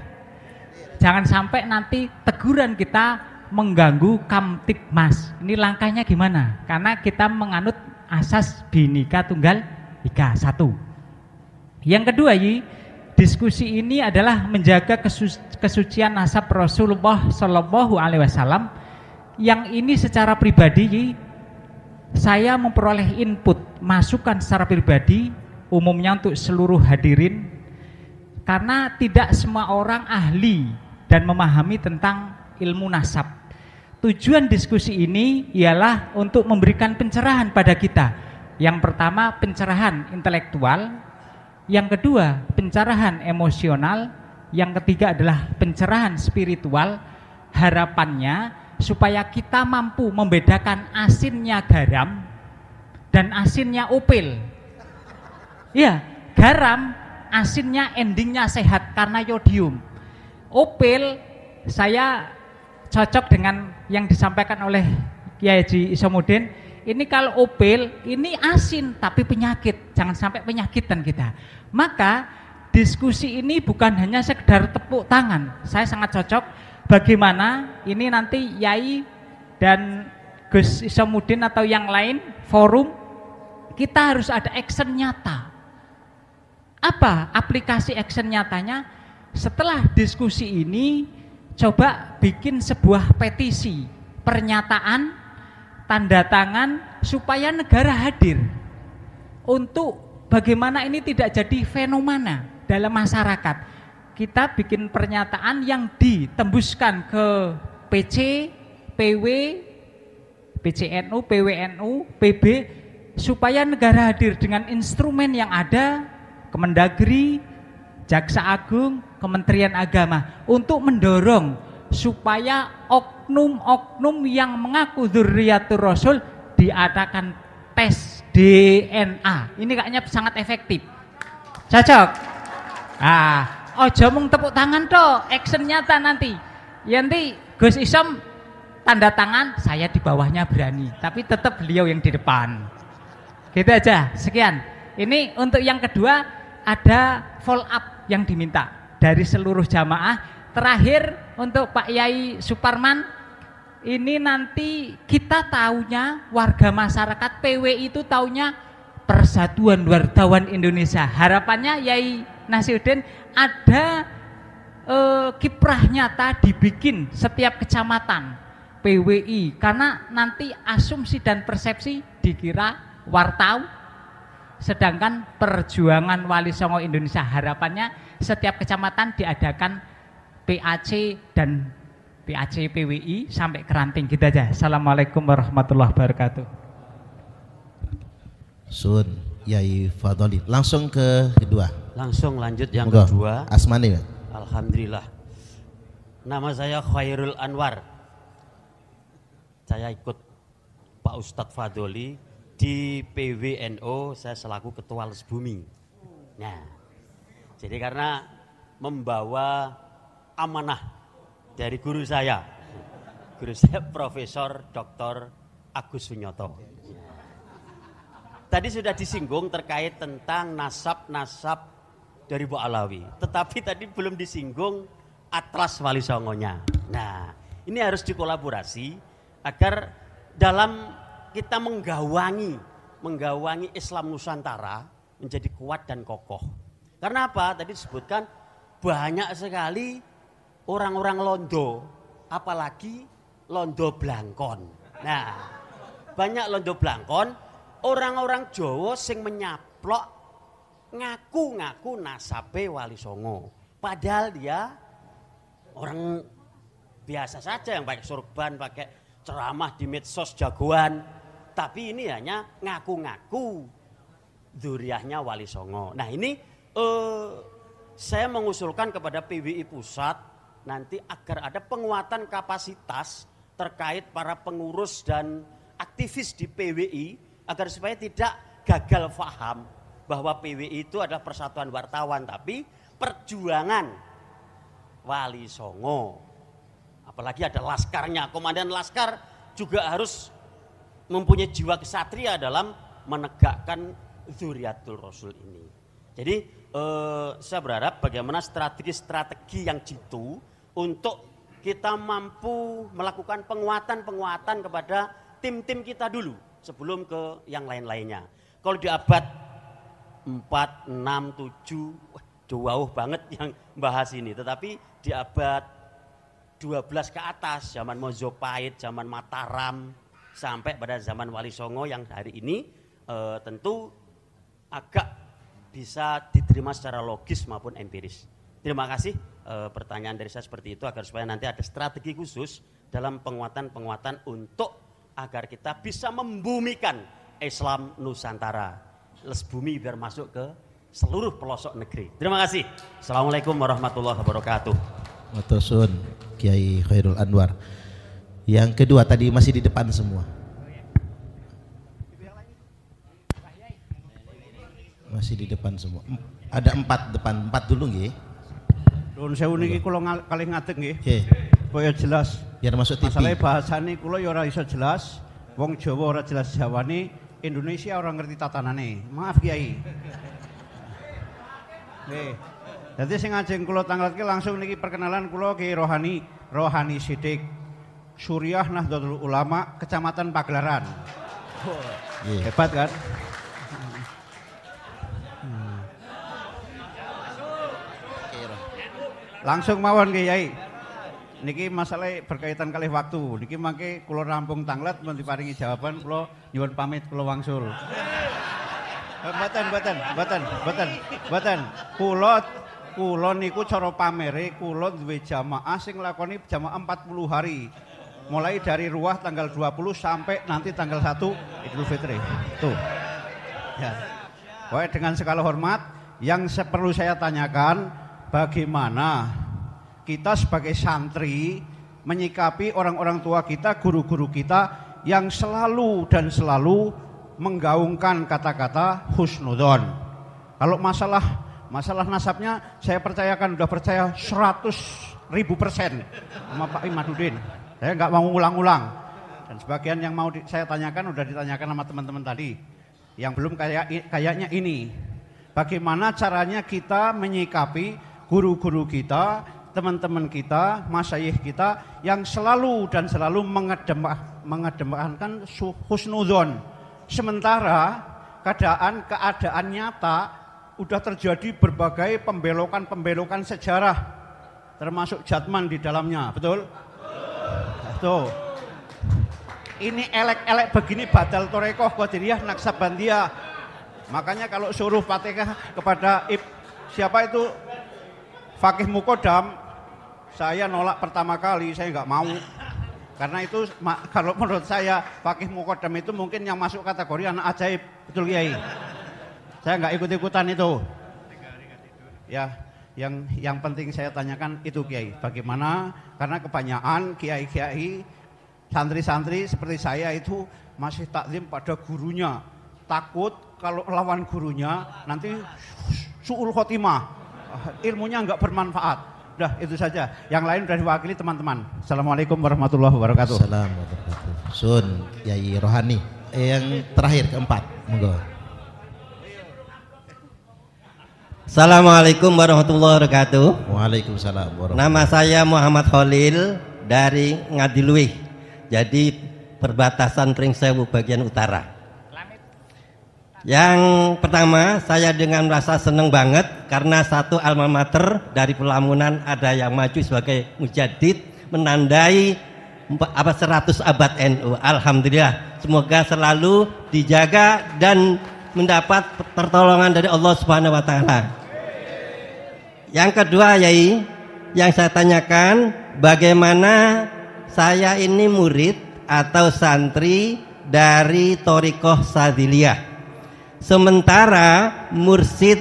C: Jangan sampai nanti teguran kita mengganggu Kamtibmas. Ini langkahnya gimana? Karena kita menganut asas Bhinneka Tunggal Ika. Satu. Yang kedua, diskusi ini adalah menjaga kesucian nasab Rasulullah Shallallahu Alaihi Wasallam. Yang ini secara pribadi saya memperoleh input, masukan secara pribadi, umumnya untuk seluruh hadirin, karena tidak semua orang ahli dan memahami tentang ilmu nasab. Tujuan diskusi ini ialah untuk memberikan pencerahan pada kita. Yang pertama pencerahan intelektual, yang kedua pencerahan emosional, yang ketiga adalah pencerahan spiritual. Harapannya supaya kita mampu membedakan asinnya garam dan asinnya opel. Ya, garam asinnya endingnya sehat karena yodium. Opel saya cocok dengan yang disampaikan oleh Kiai Haji Isamuddin. Ini kalau opel ini asin tapi penyakit, jangan sampai penyakitan kita. Maka diskusi ini bukan hanya sekedar tepuk tangan. Saya sangat cocok bagaimana ini nanti Yai dan Gus Isamuddin atau yang lain forum, kita harus ada action nyata. Apa aplikasi action nyatanya? Setelah diskusi ini coba bikin sebuah petisi, pernyataan, tanda tangan supaya negara hadir untuk bagaimana ini tidak jadi fenomena dalam masyarakat. Kita bikin pernyataan yang ditembuskan ke PC, PW, PCNU, PWNU, PB supaya negara hadir dengan instrumen yang ada, Kemendagri, Jaksa Agung, Kementerian Agama, untuk mendorong supaya oknum-oknum yang mengaku dzurriyyatur Rasul diadakan tes DNA. Ini kayaknya sangat efektif. Cocok? Ojo mung tepuk tangan toh, action nyata nanti. Nanti Gus Isom tanda tangan, saya di bawahnya berani, tapi tetap beliau yang di depan. Gitu aja. Sekian. Ini untuk yang kedua ada follow up yang diminta dari seluruh jamaah. Terakhir untuk Pak Yai Suparman, ini nanti kita taunya warga masyarakat PW itu taunya Persatuan Wartawan Indonesia. Harapannya Yai Nasiruddin ada kiprah nyata dibikin setiap kecamatan. PWI, karena nanti asumsi dan persepsi dikira wartau, sedangkan perjuangan Wali Songo Indonesia harapannya setiap kecamatan diadakan PAC dan PAC PWI sampai ke ranting gitu aja. Assalamualaikum warahmatullahi wabarakatuh.
B: Sun Yai Fadoli. Langsung ke kedua.
D: Langsung lanjut yang
B: Moga.
D: kedua.
B: Asmani ya?
D: Alhamdulillah. Nama saya Khairul Anwar. Saya ikut Pak Ustadz Fadoli di PWNO, saya selaku Ketua Les Bumi. Nah, jadi karena membawa amanah dari guru saya Profesor Dr. Agus Sunyoto. Tadi sudah disinggung terkait tentang nasab-nasab dari Bu Alawi, tetapi tadi belum disinggung Atlas Wali Songonya. Nah, ini harus dikolaborasi agar dalam kita menggawangi Islam Nusantara menjadi kuat dan kokoh. Karena apa? Tadi disebutkan banyak sekali orang-orang londo, apalagi londo blangkon. Nah, banyak londo blangkon, orang-orang Jawa sing menyaplok ngaku-ngaku nasabe Wali Songo. Padahal dia orang biasa saja yang pakai sorban, pakai ceramah di medsos jagoan. Tapi ini hanya ngaku-ngaku dzuriyahnya Wali Songo. Nah ini saya mengusulkan kepada PWI Pusat nanti agar ada penguatan kapasitas terkait para pengurus dan aktivis di PWI agar supaya tidak gagal faham bahwa PWI itu adalah persatuan wartawan tapi perjuangan Wali Songo. Apalagi ada laskarnya, komandan laskar juga harus mempunyai jiwa kesatria dalam menegakkan Dzurriyatul Rasul ini. Jadi saya berharap bagaimana strategi yang jitu untuk kita mampu melakukan penguatan kepada tim-tim kita dulu sebelum ke yang lain-lainnya. Kalau di abad 4, 6, 7 jauh banget yang bahas ini, tetapi di abad 12 ke atas, zaman Mojopahit, zaman Mataram, sampai pada zaman Wali Songo yang hari ini tentu agak bisa diterima secara logis maupun empiris. Terima kasih, pertanyaan dari saya seperti itu agar supaya nanti ada strategi khusus dalam penguatan untuk agar kita bisa membumikan Islam Nusantara. Les Bumi biar masuk ke seluruh pelosok negeri. Terima kasih. Assalamualaikum warahmatullahi wabarakatuh.
B: Matosun Kiai Khairul Anwar. Yang kedua tadi masih di depan semua. Masih di depan semua. Ada 4 depan, 4 dulu nggih.
E: Nuwun sewu niki kula kalih ngadeg nggih.
B: Nggih.
E: Supaya jelas.
B: Biar masuk TV.
E: Masalah bahasane kula ya ora iso jelas. Wong Jawa ora jelas Jawane, Indonesia orang ngerti tatanane. Maaf Kiai. Nggih. Dadi sing ajeng kula tangletke langsung niki perkenalan kula Ki Rohani Sidik. Suriah Nahdlatul Ulama Kecamatan Pagelaran. Hebat kan? Langsung mawon Kiai. Niki masalah berkaitan kalih waktu. Niki mangke kula rampung tanglet mun diparingi jawaban kula nyuwun pamit kula wangsul. Mboten. Kula niku cara pamere kula duwe jamaah sing lakoni jamaah 40 hari. Mulai dari Ruah tanggal 20 sampai nanti tanggal 1 Idul Fitri. Tuh. Ya. Pokoknya dengan segala hormat yang perlu saya tanyakan, bagaimana kita sebagai santri menyikapi orang-orang tua kita, guru-guru kita yang selalu menggaungkan kata-kata husnudon. Kalau masalah nasabnya saya percayakan, udah percaya 100.000% sama Pak Imadudin. Saya nggak mau ulang-ulang. Dan sebagian yang mau saya tanyakan udah ditanyakan sama teman-teman tadi. Yang belum kayaknya ini. Bagaimana caranya kita menyikapi guru-guru kita, teman-teman kita, masyayikh kita yang selalu mengedepankan husnudzon. Sementara keadaan nyata udah terjadi berbagai pembelokan sejarah, termasuk Jatman di dalamnya, betul? Tuh. ini elek-elek begini badal torekoh qadiriyah naksabandiyah. Makanya kalau suruh Fatihah kepada siapa itu Fakih Mukodam, saya nolak pertama kali, saya nggak mau. Karena itu kalau menurut saya Fakih Mukodam itu mungkin yang masuk kategori anak ajaib, betul Kiai. Saya nggak ikut-ikutan itu. Ya, yang penting saya tanyakan itu Kiai, bagaimana? Karena kebanyakan kiai-kiai, santri-santri seperti saya itu masih takzim pada gurunya, takut kalau lawan gurunya nanti su'ul khotimah, ilmunya nggak bermanfaat. Udah itu saja. Yang lain sudah diwakili teman-teman. Assalamualaikum warahmatullahi wabarakatuh.
B: Assalamualaikum warahmatullahi wabarakatuh. Sun Yai Rohani. Yang terakhir keempat, monggo.
F: Assalamualaikum warahmatullahi wabarakatuh.
B: Waalaikumsalam warahmatullahi.
F: Nama saya Muhammad Khalil dari Ngadiluih. Jadi perbatasan Pringsewu bagian utara. Yang pertama, saya dengan merasa senang banget karena satu alma mater dari Pelamunan ada yang maju sebagai mujaddid menandai 100 abad NU. Alhamdulillah, semoga selalu dijaga dan mendapat pertolongan dari Allah Subhanahu wa taala. Yang kedua, Yai, yang saya tanyakan, bagaimana saya ini murid atau santri dari Thariqah Sadiliyah. Sementara mursid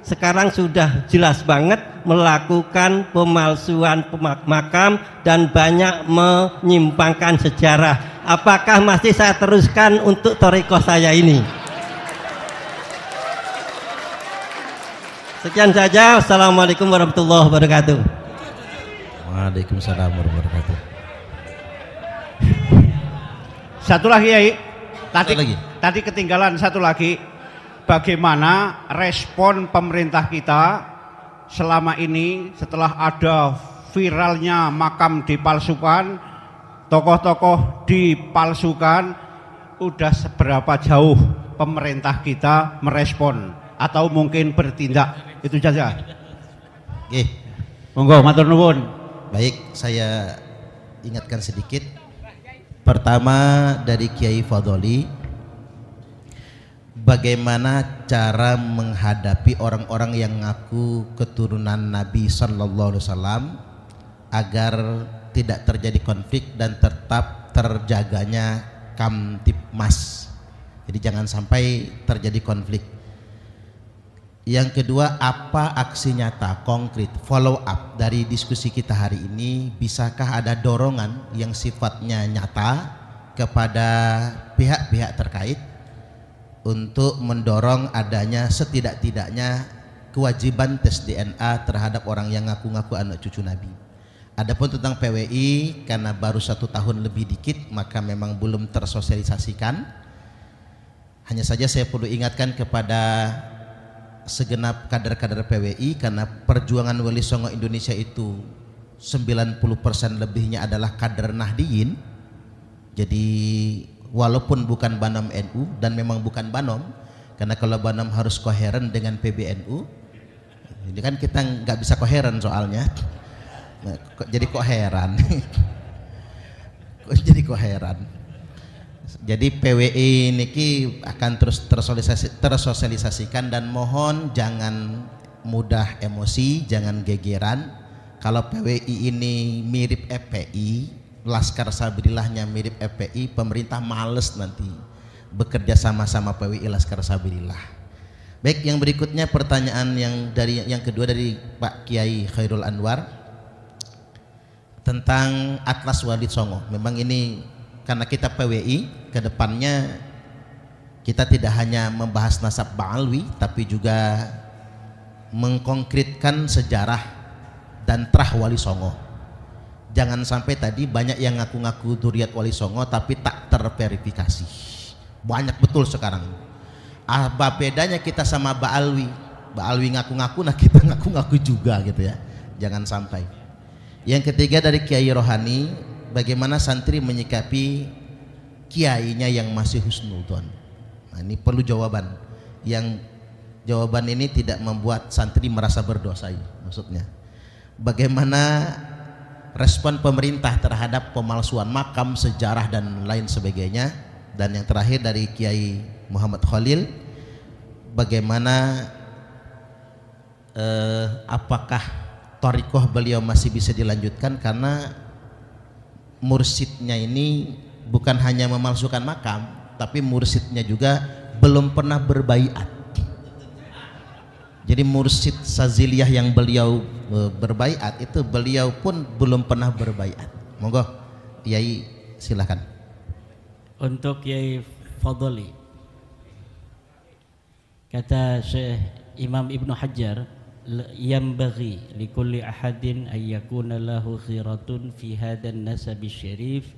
F: sekarang sudah jelas banget melakukan pemalsuan makam dan banyak menyimpangkan sejarah. Apakah masih saya teruskan untuk thariqah saya ini? Sekian saja. Assalamualaikum warahmatullahi wabarakatuh.
B: Waalaikumsalam warahmatullahi wabarakatuh.
E: Satu lagi Yai.
B: Lagi.
E: Tadi ketinggalan satu lagi. Bagaimana respon pemerintah kita selama ini setelah ada viralnya makam dipalsukan, tokoh-tokoh dipalsukan, udah seberapa jauh pemerintah kita merespon atau mungkin bertindak? Itu saja.
B: Oke.
E: Monggo matur nuwun.
B: Baik, saya ingatkan sedikit. Pertama dari Kiai Fadoli, bagaimana cara menghadapi orang-orang yang ngaku keturunan Nabi Sallallahu Alaihi Wasallam agar tidak terjadi konflik dan tetap terjaganya Kamtipmas. Jadi jangan sampai terjadi konflik. Yang kedua, apa aksi nyata konkret follow up dari diskusi kita hari ini? Bisakah ada dorongan yang sifatnya nyata kepada pihak-pihak terkait untuk mendorong adanya setidak-tidaknya kewajiban tes DNA terhadap orang yang ngaku-ngaku anak cucu Nabi. Adapun tentang PWI, karena baru 1 tahun lebih dikit, maka memang belum tersosialisasikan. Hanya saja saya perlu ingatkan kepada segenap kader-kader PWI, karena perjuangan Wali Songo Indonesia itu 90% lebihnya adalah kader Nahdiyin. Jadi walaupun bukan Banom NU dan memang bukan Banom, karena kalau Banom harus koheren dengan PBNU, ini kan kita nggak bisa koheren soalnya. Nah, jadi kok heran. Jadi kok heran. Jadi PWI niki akan terus tersosialisasikan, dan mohon jangan mudah emosi, jangan gegeran. Kalau PWI ini mirip FPI, Laskar Sabilillahnya mirip FPI, pemerintah males nanti bekerja sama-sama PWI Laskar Sabilillah. Baik, yang berikutnya pertanyaan yang kedua dari Pak Kiai Khairul Anwar tentang Atlas Wali Songo. Memang ini karena kita PWI, kedepannya kita tidak hanya membahas nasab Ba'alwi, tapi juga mengkonkretkan sejarah dan trah Wali Songo. Jangan sampai tadi banyak yang ngaku-ngaku dzurriyyat Wali Songo tapi tak terverifikasi. Banyak betul sekarang. Apa bedanya kita sama Ba'alwi? Ba'alwi ngaku-ngaku, nah kita ngaku-ngaku juga gitu ya. Jangan sampai. Yang ketiga dari Kiai Rohani, bagaimana santri menyikapi kiainya yang masih husnudzon. Nah, ini perlu jawaban. Yang jawaban ini tidak membuat santri merasa berdosa, maksudnya. Bagaimana respon pemerintah terhadap pemalsuan makam, sejarah dan lain sebagainya. Dan yang terakhir dari Kiai Muhammad Khalil, bagaimana apakah thariqah beliau masih bisa dilanjutkan karena mursyidnya ini bukan hanya memalsukan makam, tapi mursyidnya juga belum pernah berbaiat. Jadi mursyid Saziliyah yang beliau berbaiat itu beliau pun belum pernah berbaiat. Monggo Kiai silakan.
A: Untuk Kiai Fadli, kata Syekh Imam Ibnu Hajar, yambaghi likulli ahadin ay yakuna lahu khiratun fi hadan nasab syarif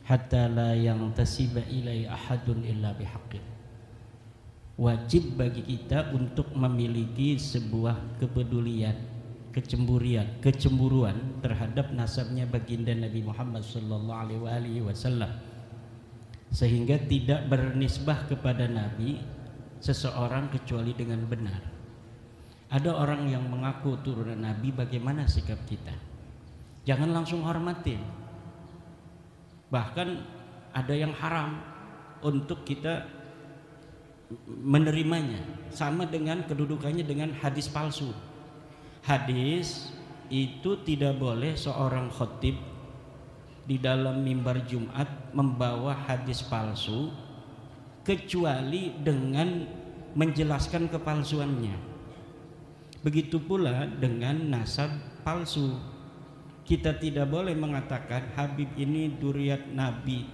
A: hatta la yantasiba ilai ahadun illa bihaqqin. Wajib bagi kita untuk memiliki sebuah kepedulian, kecemburuan terhadap nasabnya baginda Nabi Muhammad sallallahu alaihi wasallam, sehingga tidak bernisbah kepada Nabi seseorang kecuali dengan benar. Ada orang yang mengaku turunan Nabi, bagaimana sikap kita? Jangan langsung hormatin. Bahkan ada yang haram untuk kita menerimanya, sama dengan kedudukannya dengan hadis palsu. Hadis itu tidak boleh seorang khotib di dalam mimbar Jumat membawa hadis palsu kecuali dengan menjelaskan kepalsuannya. Begitu pula dengan nasab palsu. Kita tidak boleh mengatakan Habib ini duriat Nabi,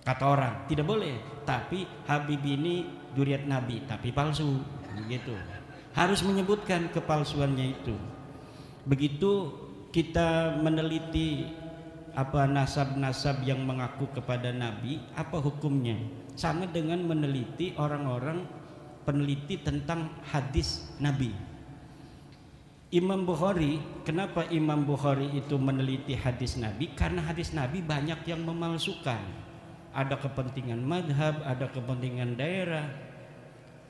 A: kata orang, tidak boleh. Tapi Habib ini duriat Nabi tapi palsu, begitu. Harus menyebutkan kepalsuannya itu. Begitu kita meneliti apa nasab-nasab yang mengaku kepada Nabi, apa hukumnya? Sama dengan meneliti orang-orang peneliti tentang hadis Nabi. Imam Bukhari, kenapa Imam Bukhari itu meneliti hadis Nabi? Karena hadis Nabi banyak yang memalsukan. Ada kepentingan madhab, ada kepentingan daerah,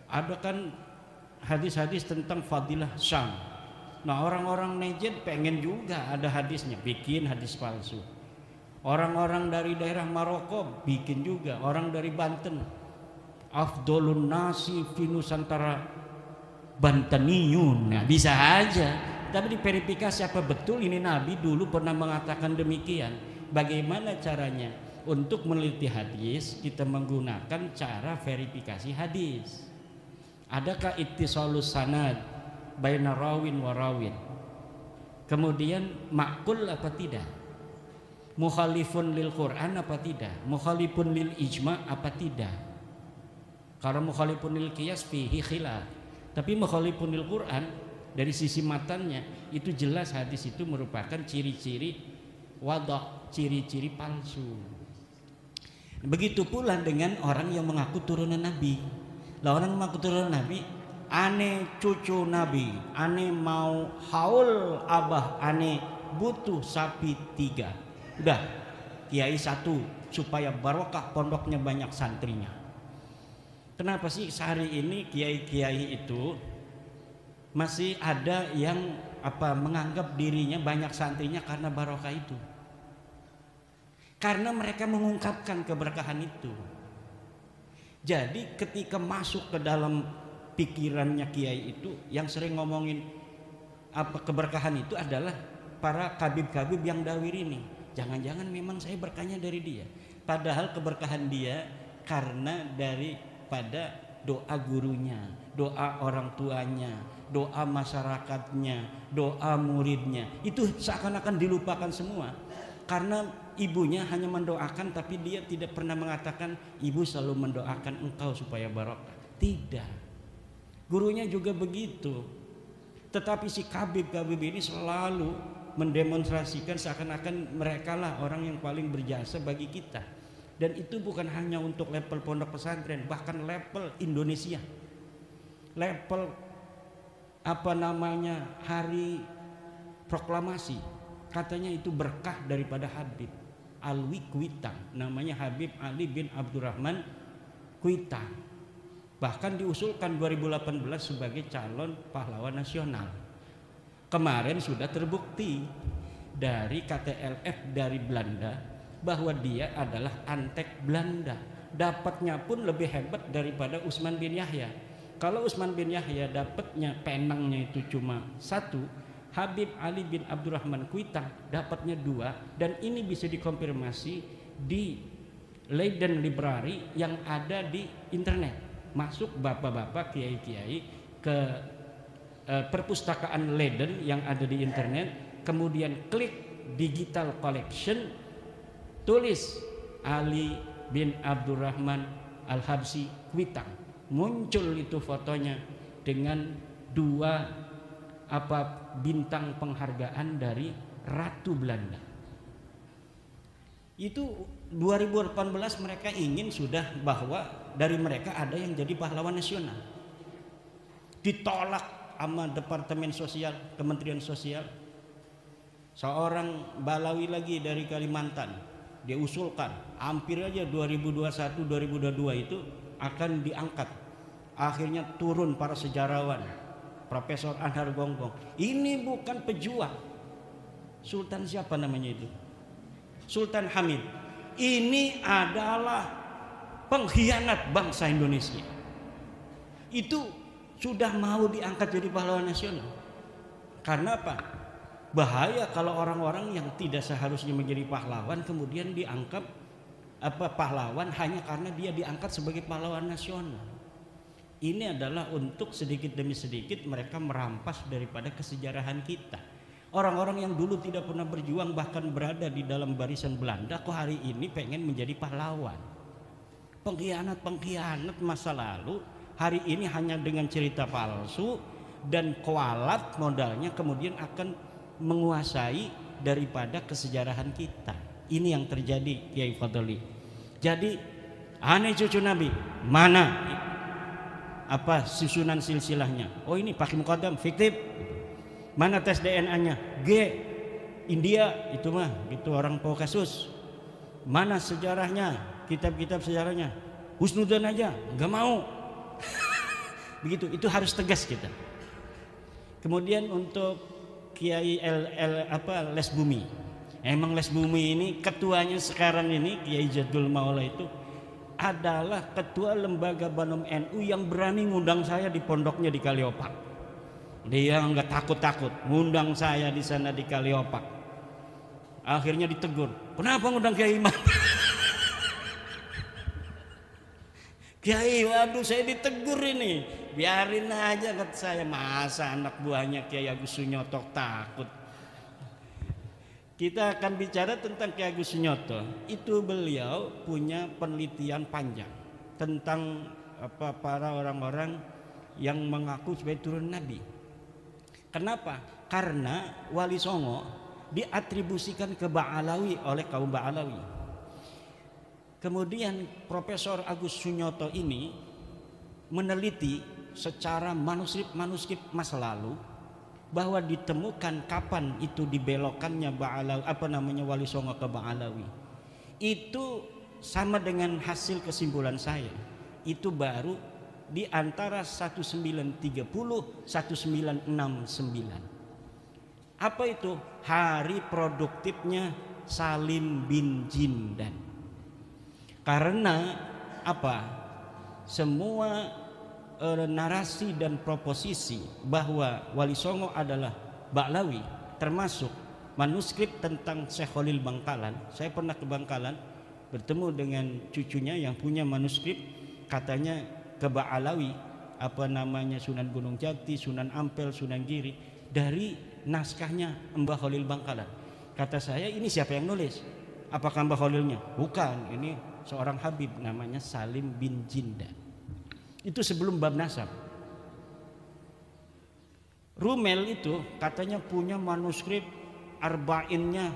A: ada kan hadis-hadis tentang fadilah Syam. Nah, orang-orang Najd pengen juga ada hadisnya, bikin hadis palsu. Orang-orang dari daerah Maroko bikin juga, orang dari Banten, afdolun nasi fi Nusantara Banteniyun. Nah, bisa aja, tapi diverifikasi apa betul ini Nabi dulu pernah mengatakan demikian. Bagaimana caranya? Untuk meneliti hadis kita menggunakan cara verifikasi hadis. Adakah ittisalus sanad baina rawin wa rawin? Kemudian ma'qul apa tidak? Mukhalifun lil Quran apa tidak? Mukhalifun lil ijma apa tidak? Kalau mukhalifun lil qiyas fihi khilaf. Tapi mukhalifun lil Quran dari sisi matannya itu jelas hadis itu merupakan ciri-ciri wadah, ciri-ciri palsu. Begitu pula dengan orang yang mengaku turunan Nabi. Lah orang mengaku turunan Nabi, ane cucu Nabi, ane mau haul abah, ane butuh sapi 3. Udah, kiai 1 supaya barokah pondoknya banyak santrinya. Kenapa sih sehari ini kiai-kiai itu masih ada yang menganggap dirinya banyak santrinya karena barokah itu? Karena mereka mengungkapkan keberkahan itu. Jadi ketika masuk ke dalam pikirannya kiai itu, yang sering ngomongin keberkahan itu adalah para kabib-kabib yang dawir ini. Jangan-jangan memang saya berkahnya dari dia. Padahal keberkahan dia karena daripada doa gurunya, doa orang tuanya, doa masyarakatnya, doa muridnya. Itu seakan-akan dilupakan semua. Karena ibunya hanya mendoakan, tapi dia tidak pernah mengatakan ibu selalu mendoakan engkau supaya barokah. Tidak. Gurunya juga begitu. Tetapi si kabib-kabib ini selalu mendemonstrasikan seakan-akan mereka lah orang yang paling berjasa bagi kita. Dan itu bukan hanya untuk level pondok pesantren, bahkan level Indonesia. Level hari proklamasi. Katanya itu berkah daripada Habib Alwi Kuitang, namanya Habib Ali bin Abdurrahman Kuitang. Bahkan diusulkan 2018 sebagai calon pahlawan nasional. Kemarin sudah terbukti dari KTLF dari Belanda bahwa dia adalah antek Belanda. Dapatnya pun lebih hebat daripada Utsman bin Yahya. Kalau Utsman bin Yahya dapatnya penangnya itu cuma 1, Habib Ali bin Abdurrahman Kuitang dapatnya 2, dan ini bisa dikonfirmasi di Leiden Library yang ada di internet. Masuk bapak-bapak, kiai-kiai ke perpustakaan Leiden yang ada di internet, kemudian klik digital collection, tulis Ali bin Abdurrahman Al-Habsyi Kuitang, muncul itu fotonya dengan 2 bintang penghargaan dari Ratu Belanda. Itu 2018 mereka ingin sudah bahwa dari mereka ada yang jadi pahlawan nasional. Ditolak sama Departemen Sosial, Kementerian Sosial. Seorang Balawi lagi dari Kalimantan, dia usulkan hampir aja 2021-2022 itu akan diangkat. Akhirnya turun para sejarawan, Profesor Anhar Gonggong. Ini bukan pejuang. Sultan siapa namanya itu? Sultan Hamid. Ini adalah pengkhianat bangsa Indonesia. Itu sudah mau diangkat jadi pahlawan nasional. Karena apa? Bahaya kalau orang-orang yang tidak seharusnya menjadi pahlawan kemudian dianggap pahlawan hanya karena dia diangkat sebagai pahlawan nasional. Ini adalah untuk sedikit demi sedikit mereka merampas daripada kesejarahan kita. Orang-orang yang dulu tidak pernah berjuang bahkan berada di dalam barisan Belanda kok hari ini pengen menjadi pahlawan. Pengkhianat masa lalu hari ini hanya dengan cerita palsu dan kualat modalnya kemudian akan menguasai daripada kesejarahan kita. Ini yang terjadi, Kiai Fadli. Jadi aneh cucu Nabi, mana susunan silsilahnya? Oh ini pakai muqaddam fiktif. Mana tes DNA-nya? G, India, itu mah gitu orang Kaukasus. Mana sejarahnya? Kitab-kitab sejarahnya? Husnudzon aja, nggak mau. Begitu, itu harus tegas kita. Kemudian untuk Kiai Les Bumi. Emang Les Bumi ini ketuanya sekarang ini Kiai Jadul Maula itu adalah ketua lembaga Banom NU yang berani ngundang saya di pondoknya di Kaliopak. Dia nggak takut-takut ngundang saya di sana di Kaliopak. Akhirnya ditegur, kenapa ngundang Kiai Imam? Kiai, waduh saya ditegur ini. Biarin aja kata saya, masa anak buahnya Kiai Agus Sunyoto takut. Kita akan bicara tentang Kiai Agus Sunyoto. Itu beliau punya penelitian panjang tentang para orang-orang yang mengaku sebagai turun Nabi. Kenapa? Karena Wali Songo diatribusikan ke Ba'alawi oleh kaum Ba'alawi. Kemudian Profesor Agus Sunyoto ini meneliti secara manuskrip masa lalu bahwa ditemukan kapan itu dibelokkannya Wali Songo ke Ba'alawi. Itu sama dengan hasil kesimpulan saya. Itu baru di antara 1930 1969. Apa itu? Hari produktifnya Salim bin Jindan. Karena apa? Semua narasi dan proposisi bahwa Wali Songo adalah Ba'lawi, termasuk manuskrip tentang Syekh Khalil Bangkalan. Saya pernah ke Bangkalan bertemu dengan cucunya yang punya manuskrip, katanya ke Ba'alawi, Sunan Gunung Jati, Sunan Ampel, Sunan Giri, dari naskahnya Mbah Khalil Bangkalan. Kata saya, ini siapa yang nulis? Apakah Mbah Khalilnya? Bukan, ini seorang Habib namanya Salim bin Jindan. Itu sebelum bab nasab. Rumel itu katanya punya manuskrip arba'innya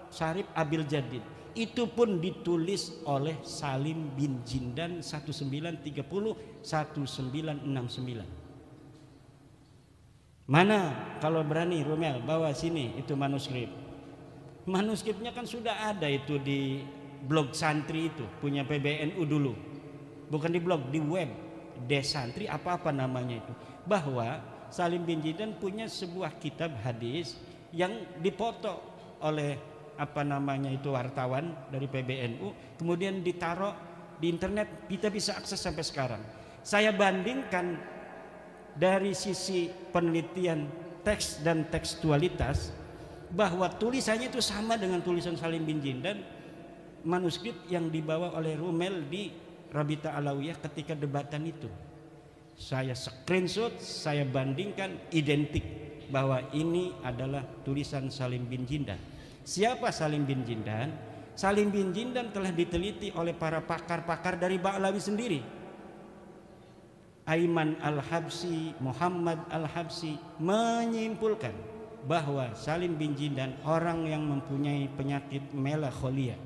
A: Syarif Abil Jadid. Itu pun ditulis oleh Salim bin Jindan 1930 1969. Mana kalau berani Rumel bawa sini itu manuskrip. Manuskripnya kan sudah ada itu di blog santri itu punya PBNU dulu. Bukan di blog, di web Desantri apa namanya itu. Bahwa Salim bin Jindan punya sebuah kitab hadis yang dipoto oleh wartawan dari PBNU, kemudian ditaruh di internet, kita bisa akses sampai sekarang. Saya bandingkan dari sisi penelitian teks dan tekstualitas, bahwa tulisannya itu sama dengan tulisan Salim bin Jindan, manuskrip yang dibawa oleh Rumel di Rabita Alawiyah ketika debatan itu. Saya screenshot, saya bandingkan, identik bahwa ini adalah tulisan Salim bin Jindan. Siapa Salim bin Jindan? Salim bin Jindan telah diteliti oleh para pakar-pakar dari Ba'lawi sendiri. Aiman Al-Habsi, Muhammad Al-Habsi menyimpulkan bahwa Salim bin Jindan orang yang mempunyai penyakit melankolia,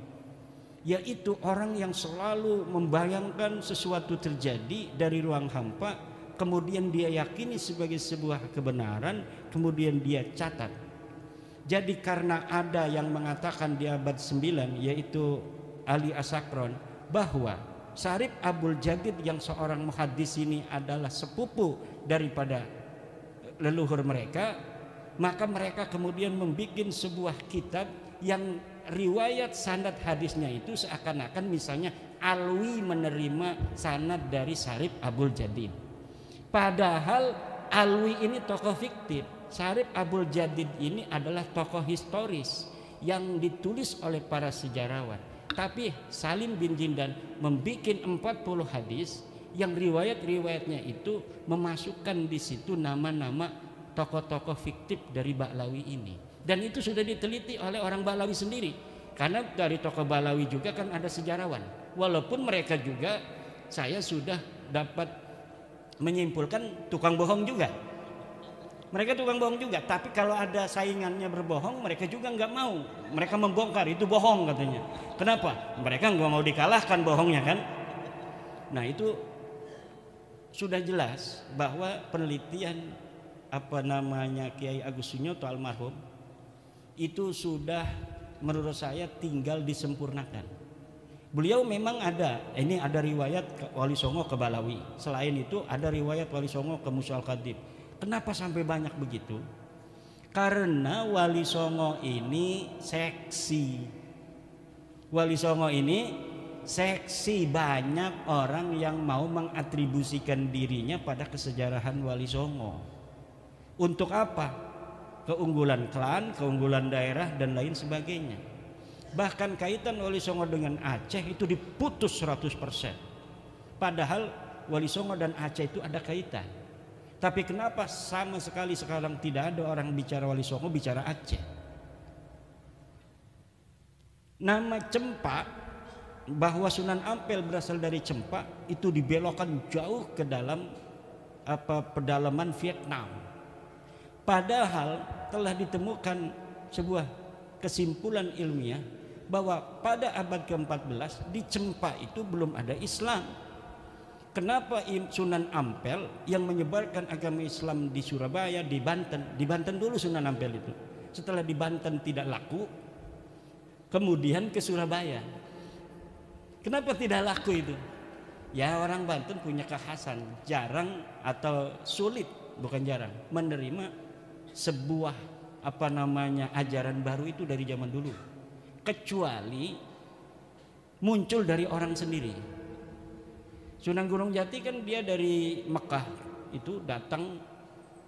A: yaitu orang yang selalu membayangkan sesuatu terjadi dari ruang hampa, kemudian dia yakini sebagai sebuah kebenaran, kemudian dia catat. Jadi karena ada yang mengatakan di abad 9, yaitu Ali Asakron, bahwa Syarif Abdul Jadid yang seorang muhaddis ini adalah sepupu daripada leluhur mereka, maka mereka kemudian membuat sebuah kitab yang riwayat sanad hadisnya itu seakan-akan misalnya Alwi menerima sanad dari Syarif Abdul Jadid. Padahal Alwi ini tokoh fiktif, Syarif Abdul Jadid ini adalah tokoh historis yang ditulis oleh para sejarawan. Tapi Salim bin Jindan membuat 40 hadis yang riwayat-riwayatnya itu memasukkan di situ nama-nama tokoh-tokoh fiktif dari Ba'lawi ini. Dan itu sudah diteliti oleh orang Ba'lawi sendiri. Karena dari tokoh Ba'lawi juga kan ada sejarawan. Walaupun mereka juga, saya sudah dapat menyimpulkan tukang bohong juga. Mereka tukang bohong juga, tapi kalau ada saingannya berbohong, mereka juga nggak mau. Mereka membongkar, itu bohong katanya. Kenapa? Mereka nggak mau dikalahkan bohongnya kan. Nah itu sudah jelas bahwa penelitian Kiai Agus Sunyoto almarhum itu sudah menurut saya tinggal disempurnakan. Beliau memang ada riwayat Wali Songo ke Balawi. Selain itu ada riwayat Wali Songo ke Musa Al-Khadib. Kenapa sampai banyak begitu? Karena Wali Songo ini seksi. Wali Songo ini seksi, banyak orang yang mau mengatribusikan dirinya pada kesejarahan Wali Songo. Untuk apa? Keunggulan klan, keunggulan daerah dan lain sebagainya. Bahkan kaitan Wali Songo dengan Aceh itu diputus 100%. Padahal Wali Songo dan Aceh itu ada kaitan. Tapi kenapa sama sekali sekarang tidak ada orang bicara Wali Songo, bicara Aceh? Nama Cempa, bahwa Sunan Ampel berasal dari Cempa, itu dibelokkan jauh ke dalam pedalaman Vietnam. Padahal telah ditemukan sebuah kesimpulan ilmiah bahwa pada abad ke-14 di Cempa itu belum ada Islam. Kenapa Sunan Ampel yang menyebarkan agama Islam di Surabaya, di Banten dulu Sunan Ampel itu. Setelah di Banten tidak laku, kemudian ke Surabaya. Kenapa tidak laku itu? Ya orang Banten punya kekhasan, jarang atau sulit, bukan jarang, menerima sebuah ajaran baru itu dari zaman dulu. Kecuali muncul dari orang sendiri. Sunan Gunung Jati kan dia dari Mekah itu datang,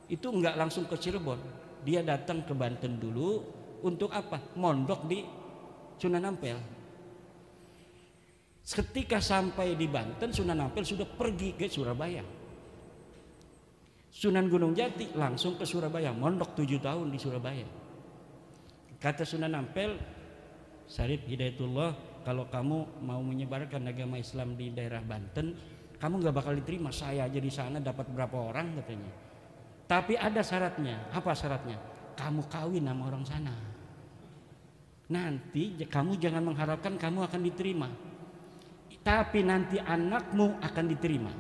A: itu enggak langsung ke Cirebon, dia datang ke Banten dulu untuk apa? Mondok di Sunan Ampel. Ketika sampai di Banten, Sunan Ampel sudah pergi ke Surabaya. Sunan Gunung Jati langsung ke Surabaya, mondok 7 tahun di Surabaya. Kata Sunan Ampel, Syarif Hidayatullah, kalau kamu mau menyebarkan agama Islam di daerah Banten, kamu gak bakal diterima. Saya aja di sana dapat berapa orang katanya. Tapi ada syaratnya. Apa syaratnya? Kamu kawin sama orang sana. Nanti kamu jangan mengharapkan kamu akan diterima. Tapi nanti anakmu akan diterima.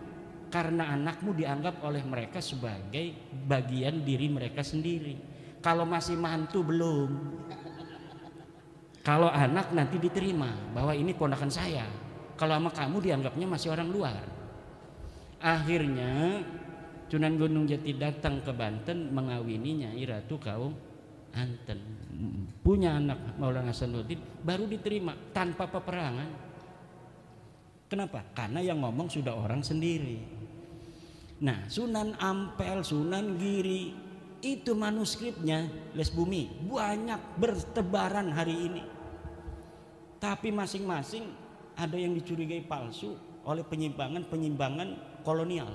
A: Karena anakmu dianggap oleh mereka sebagai bagian diri mereka sendiri. Kalau masih mantu belum. Kalau anak nanti diterima bahwa ini ponakan saya. Kalau sama kamu dianggapnya masih orang luar. Akhirnya Sunan Gunung Jati datang ke Banten mengawini Nyai Ratu kaum Anten punya anak Maulana Hasanuddin baru diterima tanpa peperangan. Kenapa? Karena yang ngomong sudah orang sendiri. Nah, Sunan Ampel, Sunan Giri itu manuskripnya Les Bumi banyak bertebaran hari ini. Tapi masing-masing ada yang dicurigai palsu oleh penyimpangan kolonial.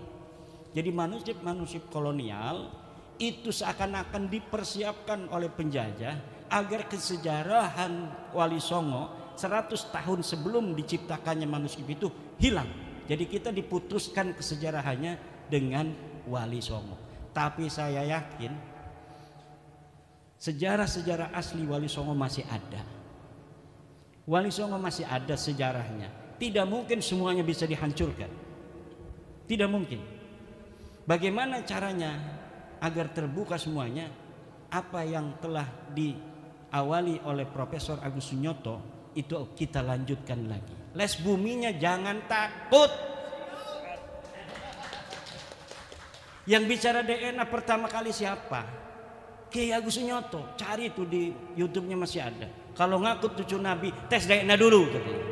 A: Jadi manuskrip kolonial itu seakan-akan dipersiapkan oleh penjajah agar kesejarahan Wali Songo 100 tahun sebelum diciptakannya manuskrip itu hilang. Jadi kita diputuskan kesejarahannya dengan Wali Songo. Tapi saya yakin sejarah-sejarah asli Wali Songo masih ada. Wali Songo masih ada sejarahnya. Tidak mungkin semuanya bisa dihancurkan. Tidak mungkin. Bagaimana caranya agar terbuka semuanya? Apa yang telah diawali oleh Profesor Agus Sunyoto itu kita lanjutkan lagi. Les Buminya jangan takut. Yang bicara DNA pertama kali siapa? Kiai Agus Sunyoto. Cari itu di YouTube-nya masih ada. Kalau ngaku cucu Nabi, tes DNA dulu katanya.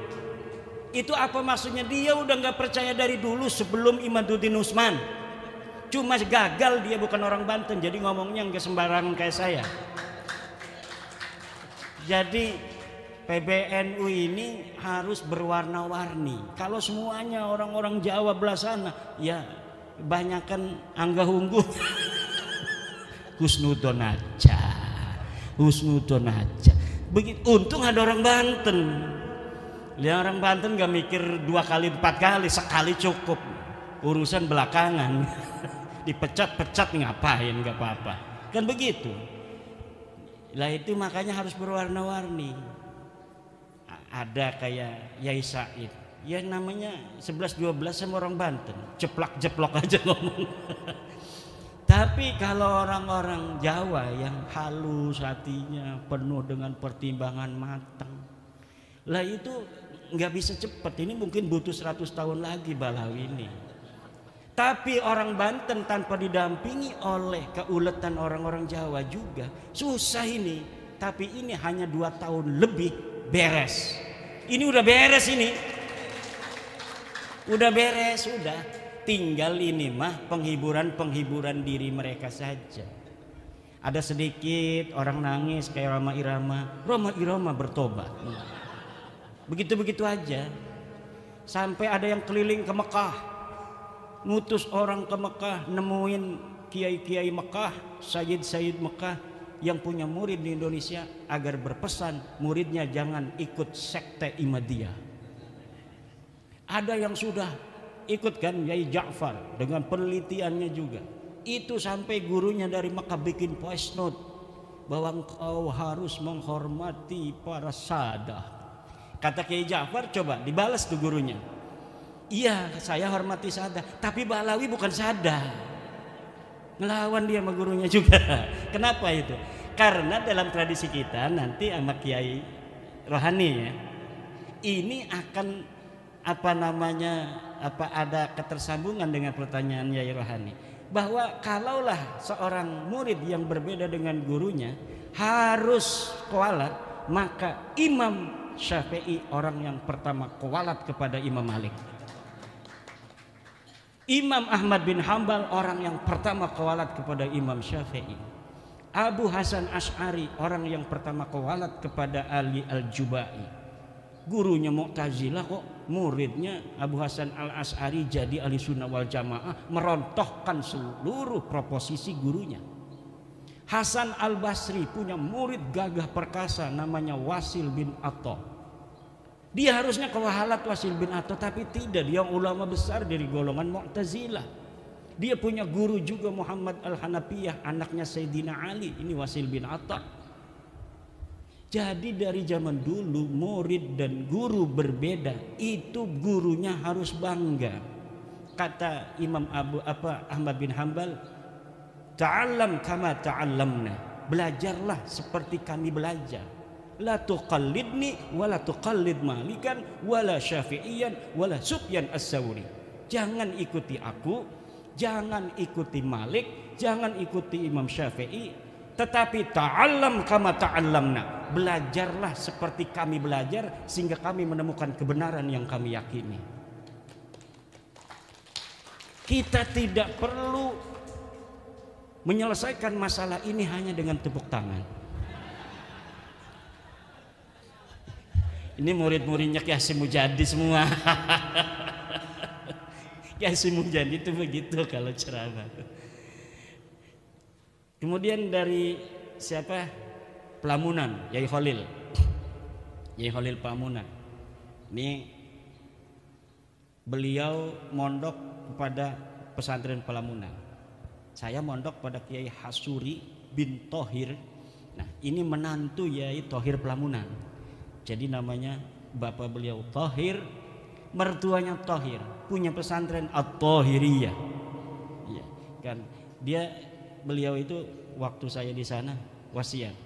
A: Itu apa maksudnya? Dia udah nggak percaya dari dulu sebelum Imaduddin Usman. Cuma gagal, dia bukan orang Banten, jadi ngomongnya nggak sembarangan kayak saya. Jadi PBNU ini harus berwarna-warni. Kalau semuanya orang-orang Jawa belah sana, ya banyakan Angga Unggul. Husnudon aja. Begitu, untung ada orang Banten. Lihat orang Banten nggak mikir 2 kali 4 kali, sekali cukup. Urusan belakangan. Dipecat-pecat ngapain, nggak apa-apa, kan begitu. Lah itu makanya harus berwarna-warni. Ada kayak Yai Said, ya namanya 11-12 sama orang Banten, jeplak-jeplok aja ngomong. Tapi kalau orang-orang Jawa yang halus hatinya, penuh dengan pertimbangan matang, lah itu nggak bisa cepat. Ini mungkin butuh 100 tahun lagi Balawi ini. Tapi orang Banten tanpa didampingi oleh keuletan orang-orang Jawa juga susah ini. Tapi ini hanya 2 tahun lebih beres. Ini udah beres ini. Udah beres, udah. Tinggal ini mah penghiburan diri mereka saja. Ada sedikit orang nangis kayak Roma Irama bertobat. Begitu-begitu aja. Sampai ada yang keliling ke Mekah. Ngutus orang ke Mekah, nemuin kiai-kiai Mekah, sayyid-sayyid Mekah yang punya murid di Indonesia agar berpesan muridnya jangan ikut sekte Imadiyah. Ada yang sudah ikut kan, Yai Ja'far dengan penelitiannya juga. Itu sampai gurunya dari Mekah bikin voice note bahwa engkau harus menghormati para sadah. Kata Kiai Ja'far, coba dibalas tuh gurunya. Iya, saya hormati sadah, tapi Balawi bukan sadah. Ngelawan dia sama gurunya juga. Kenapa itu? Karena dalam tradisi kita nanti sama Kiai Rohani ya, ini akan ada ketersambungan dengan pertanyaan Yai Rohani, bahwa kalaulah seorang murid yang berbeda dengan gurunya harus kualat, maka Imam Syafi'i orang yang pertama kualat kepada Imam Malik. Imam Ahmad bin Hambal orang yang pertama kualat kepada Imam Syafi'i. Abu Hasan Asy'ari orang yang pertama kualat kepada Ali Al-Jubai. Gurunya Mu'tazilah kok muridnya Abu Hasan Al-Asy'ari jadi Ahli Sunnah wal Jamaah, merontohkan seluruh proposisi gurunya. Hasan Al-Basri punya murid gagah perkasa namanya Wasil bin Atta. Dia harusnya kewahalat Wasil bin Atta, tapi tidak. Dia ulama besar dari golongan Mu'tazilah. Dia punya guru juga Muhammad Al-Hanafiyah, anaknya Sayyidina Ali. Ini Wasil bin Atta. Jadi dari zaman dulu murid dan guru berbeda, itu gurunya harus bangga. Kata Imam Ahmad bin Hambal, ta'allam kama ta'allamna. Belajarlah seperti kami belajar. La tuqallidni wala tuqallid Malikan wala Syafi'iyan wala Sufyan As-Tsauri. Jangan ikuti aku, jangan ikuti Malik, jangan ikuti Imam Syafi'i, Tetapi ta'allam kama ta'allamna, belajarlah seperti kami belajar sehingga kami menemukan kebenaran yang kami yakini. Kita tidak perlu menyelesaikan masalah ini hanya dengan tepuk tangan. Ini murid-muridnya Ki Hasyim Mujadi semua. Ki Hasyim Mujadi itu begitu kalau ceramah. Kemudian dari siapa? Pelamunan, Yai Khalil. Yai Khalil Pelamunan. Ini beliau mondok kepada pesantren Pelamunan. Saya mondok pada Kiai Hasuri bin Thohir. Nah, ini menantu Yai Thohir Pelamunan. Jadi namanya bapak beliau Thohir, mertuanya Thohir, punya pesantren At-Thohiriyah. Iya, kan beliau itu waktu saya di sana wasiat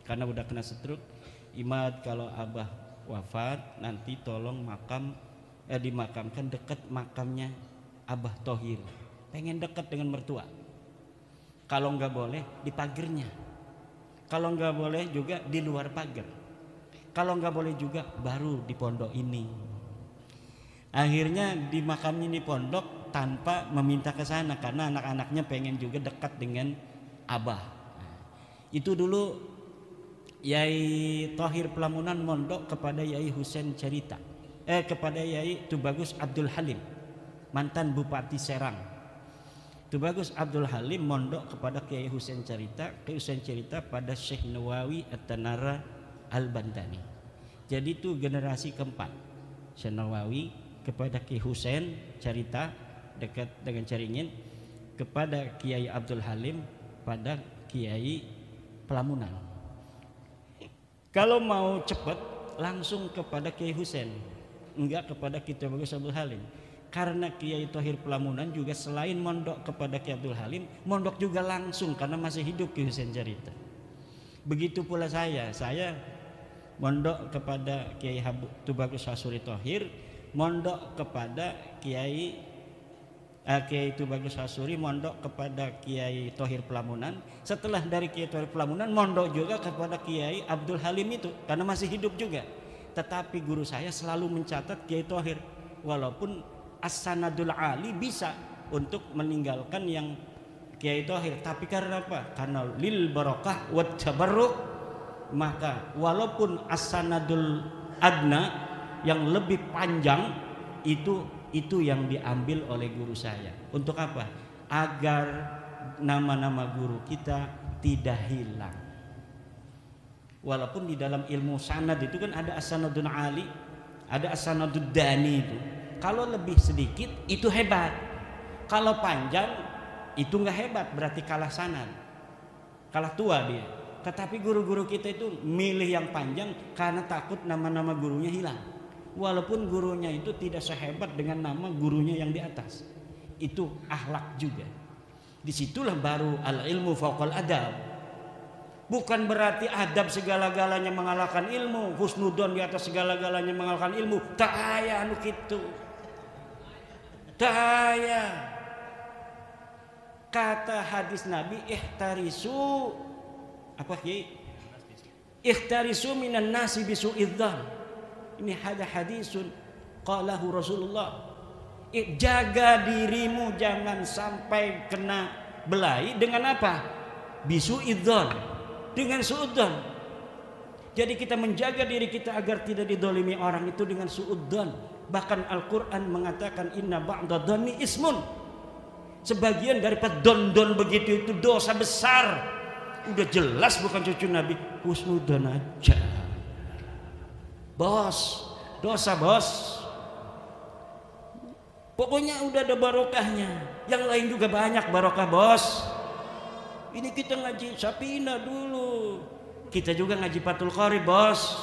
A: karena udah kena stroke, Imad kalau abah wafat nanti tolong dimakamkan dekat makamnya Abah Thohir, pengen dekat dengan mertua. Kalau nggak boleh di pagernya, kalau nggak boleh juga di luar pagar, kalau nggak boleh juga baru di pondok ini. Akhirnya dimakamnya di pondok tanpa meminta ke sana karena anak-anaknya pengen juga dekat dengan abah. Itu dulu Yai Thohir Pelamunan mondok kepada Yai Husain Cerita, kepada Yai Tubagus Abdul Halim, mantan Bupati Serang. Tubagus Abdul Halim mondok kepada Kiai Husain Cerita, Kiai Husain Cerita pada Syekh Nawawi At-Tanara Al-Bantani. Jadi itu generasi keempat. Syekh Nawawi kepada Kiai Husain Cerita dekat dengan Caringin, kepada Kiai Abdul Halim pada Kiai Pelamunan. Kalau mau cepat langsung kepada Kiai Husain, enggak kepada Kiai Tubagus Abdul Halim. Karena Kiai Thohir Pelamunan juga selain mondok kepada Kiai Abdul Halim, mondok juga langsung karena masih hidup Kiai Husain Cerita. Begitu pula saya mondok kepada Kiai Tubagus Hasuri Thohir, mondok kepada Kiai Tubagus Hasuri, mondok kepada Kiai Thohir Pelamunan. Setelah dari Kiai Thohir Pelamunan mondok juga kepada Kiai Abdul Halim itu karena masih hidup juga. Tetapi guru saya selalu mencatat Kiai Thohir, walaupun as-sanadul ali bisa untuk meninggalkan yang Kiai Thohir, tapi karena apa? Karena lil barakah wat tabarruk, maka walaupun as-sanadul adna yang lebih panjang itu yang diambil oleh guru saya. Untuk apa? Agar nama-nama guru kita tidak hilang. Walaupun di dalam ilmu sanad itu kan ada as-sanadun ali, ada as-sanadud dani itu. Kalau lebih sedikit itu hebat. Kalau panjang itu nggak hebat, berarti kalah sanad. Kalah tua dia. Tetapi guru-guru kita itu milih yang panjang karena takut nama-nama gurunya hilang. Walaupun gurunya itu tidak sehebat dengan nama gurunya yang di atas. Itu akhlak juga. Disitulah baru al-ilmu fauqal adab. Bukan berarti adab segala-galanya mengalahkan ilmu, husnudon di atas segala-galanya mengalahkan ilmu. Tak aya anu kitu. Tak aya. Kata hadis Nabi, ihtarisu apa Kiai? Ihtarisu minan nasi bisu'idzan. Ini ada hadisun qalahu Rasulullah. Jaga dirimu jangan sampai kena belai dengan apa? Bisu'idzan, dengan suudzon. Jadi kita menjaga diri kita agar tidak didolimi orang itu dengan suudzon. Bahkan Al-Quran mengatakan inna ba'da dhanni ismun. Sebagian daripada don begitu itu dosa besar. Udah jelas bukan cucu Nabi, husnudzon aja. Bos, dosa bos. Pokoknya udah ada barokahnya. Yang lain juga banyak barokah bos. Ini kita ngaji Sapina dulu. Kita juga ngaji Fathul Qorib bos.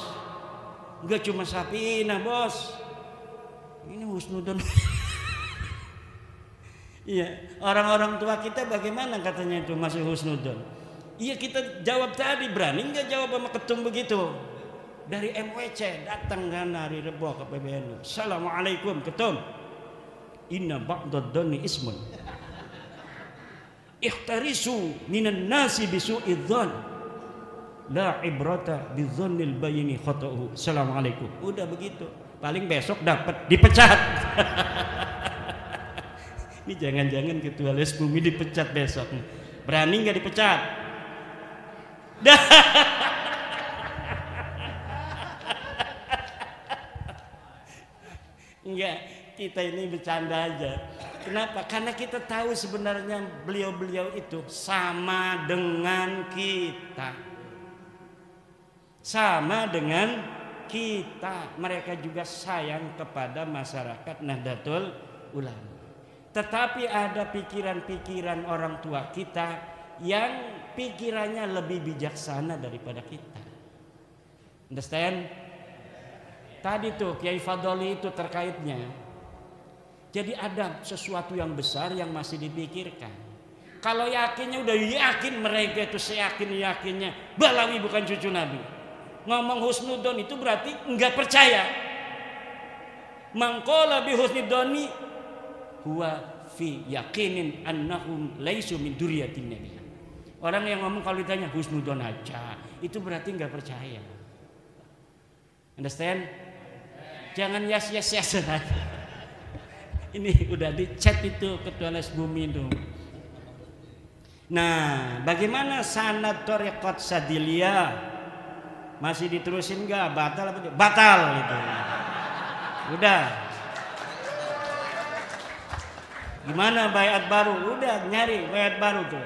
A: Enggak cuma Sapina bos. Ini husnudzon. Iya, orang-orang tua kita bagaimana katanya itu masih husnudzon. Iya kita jawab tadi, berani nggak jawab sama ketum begitu? Dari MWC datang kan hari Rebo ke PBNU. Assalamualaikum ketum. Inna ba'dad dhanni ismun. Ikhtarisu minan nasi bisu'idzan. La ibrata bidzannil bayini khata'uhu. Assalamualaikum. Udah begitu. Paling besok dapat dipecat. Ini jangan-jangan ketua les bumi dipecat besok. Berani nggak dipecat? Enggak, kita ini bercanda aja. Kenapa? Karena kita tahu sebenarnya beliau-beliau itu sama dengan kita. Sama dengan kita. Mereka juga sayang kepada masyarakat Nahdlatul Ulama. Tetapi ada pikiran-pikiran orang tua kita yang pikirannya lebih bijaksana daripada kita. Understand? Tadi tuh Kiai Fadoli itu terkaitnya. Jadi ada sesuatu yang besar yang masih dipikirkan. Kalau yakinnya udah yakin, mereka itu seyakin-yakinnya Balawi bukan cucu Nabi. Ngomong husnudon itu berarti enggak percaya. Mangkola bi husnudoni huwa fi yakinin annahum laisu min duriyatin nabi. Orang yang ngomong kalau ditanya husnudon aja, itu berarti enggak percaya. Understand? Jangan yes. Ini udah di chat itu ketua les bumi itu. Nah, bagaimana sanad thariqat Sadiliyah? Masih diterusin enggak? Batal apa? Batal gitu. Udah. Gimana bayat baru? Udah nyari bayat baru tuh.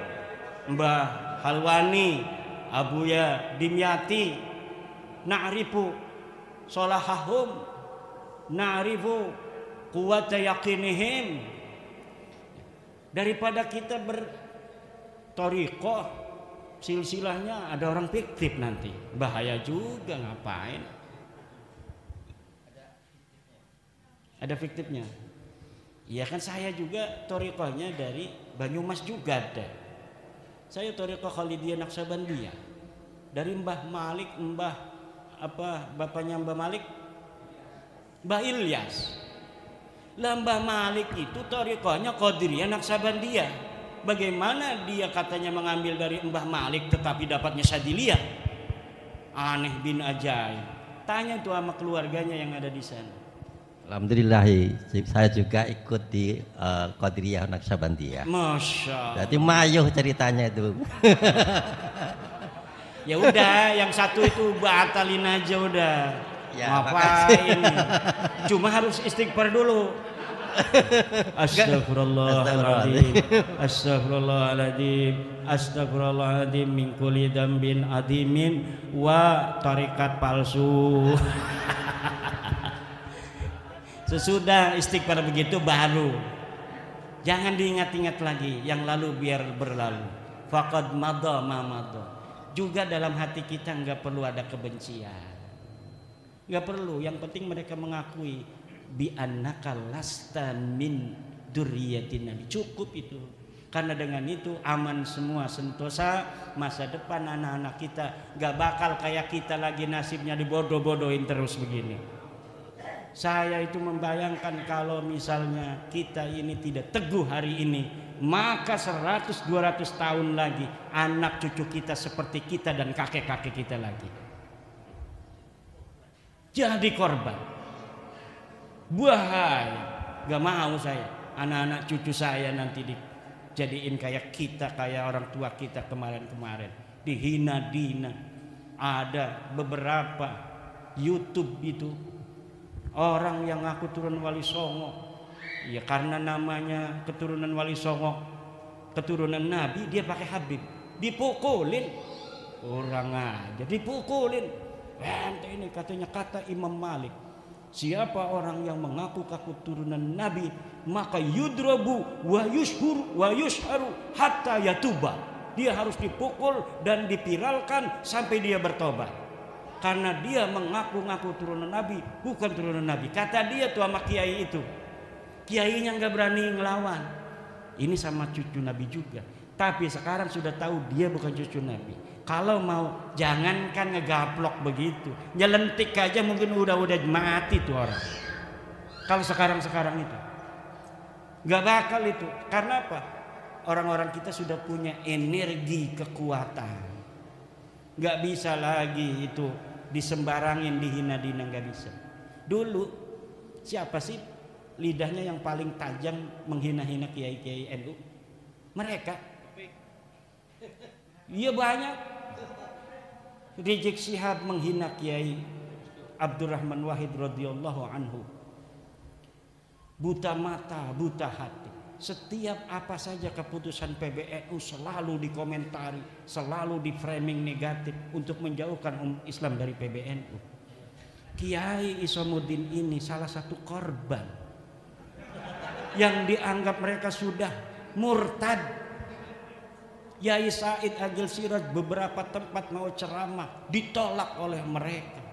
A: Mbah Halwani, Abuya Dimyati, na'rifu solahahum, na'rifu quwwata yaqinihim. Daripada kita berthariqah silsilahnya ada orang fiktif nanti, bahaya juga. Ngapain ada fiktifnya? Iya kan, saya juga thariqahnya dari Banyumas juga ada. Saya thariqah Khalidiyah Naksabandiyah dari Mbah Malik, bapaknya Mbah Malik, Mbah Ilyas. Mbah Malik itu thariqahnya Qadiriyah Naksabandiyah. Bagaimana dia katanya mengambil dari Mbah Malik tetapi dapatnya Sadiliyah? Aneh bin ajaib. Tanya tuh sama keluarganya yang ada di sana.
F: Alhamdulillah, saya juga ikut di Qadiriyah Naksabandiyah.
A: Masya Allah.
F: Berarti mayuh ceritanya itu.
A: Ya udah, yang satu itu batalin aja udah.
F: Ya,
A: ngapain? Cuma harus istighfar dulu. Astagfirullahaladzim, astagfirullahaladzim, astagfirullahaladzim min kulli dzambin adimin wa tarikat palsu. Sesudah istighfar begitu baru. Jangan diingat-ingat lagi yang lalu, biar berlalu. Faqad madha ma madha. Juga dalam hati kita nggak perlu ada kebencian. Nggak perlu, yang penting mereka mengakui bi annaka lasta min dzurriyyatin nabi. Cukup itu. Karena dengan itu aman semua, sentosa masa depan anak-anak kita. Nggak bakal kayak kita lagi nasibnya dibodoh-bodohin terus begini. Saya itu membayangkan kalau misalnya kita ini tidak teguh hari ini, maka 100-200 tahun lagi anak cucu kita seperti kita dan kakek-kakek kita lagi. Jadi korban. Bahaya. Gak mau saya anak-anak cucu saya nanti dijadiin kayak kita, kayak orang tua kita kemarin-kemarin. Dihina-dina. Ada beberapa YouTube itu orang yang ngaku turun Wali Songo, ya karena namanya keturunan Wali Songo, keturunan Nabi, dia pakai Habib, dipukulin orang aja, dipukulin. Ente ini katanya kata Imam Malik, siapa orang yang mengaku keturunan Nabi maka yudrabu wa yushharu hatta yatuba. Dia harus dipukul dan dipiralkan sampai dia bertobat. Karena dia mengaku-ngaku turunan Nabi, bukan turunan Nabi. Kata dia tuh sama kiai itu, kiainya nggak berani ngelawan. Ini sama cucu Nabi juga. Tapi sekarang sudah tahu dia bukan cucu Nabi. Kalau mau jangankan ngegaplok begitu, nyelentik aja mungkin udah mati tuh orang. Kalau sekarang itu nggak bakal itu. Karena apa? orang-orang kita sudah punya energi kekuatan. Nggak bisa lagi itu disembarangin, dihina-dina, nggak bisa. Dulu siapa sih lidahnya yang paling tajam menghina-hina kiai-kiai NU? Mereka. Iya banyak. Rizik Syihab menghina Kiai Abdurrahman Wahid radhiyallahu anhu. Buta mata, buta hati. Setiap apa saja keputusan PBNU selalu dikomentari, selalu di framing negatif untuk menjauhkan Islam dari PBNU. Kiai Isamuddin ini salah satu korban yang dianggap mereka sudah murtad. Yai Said Agil Siraj beberapa tempat mau ceramah ditolak oleh mereka.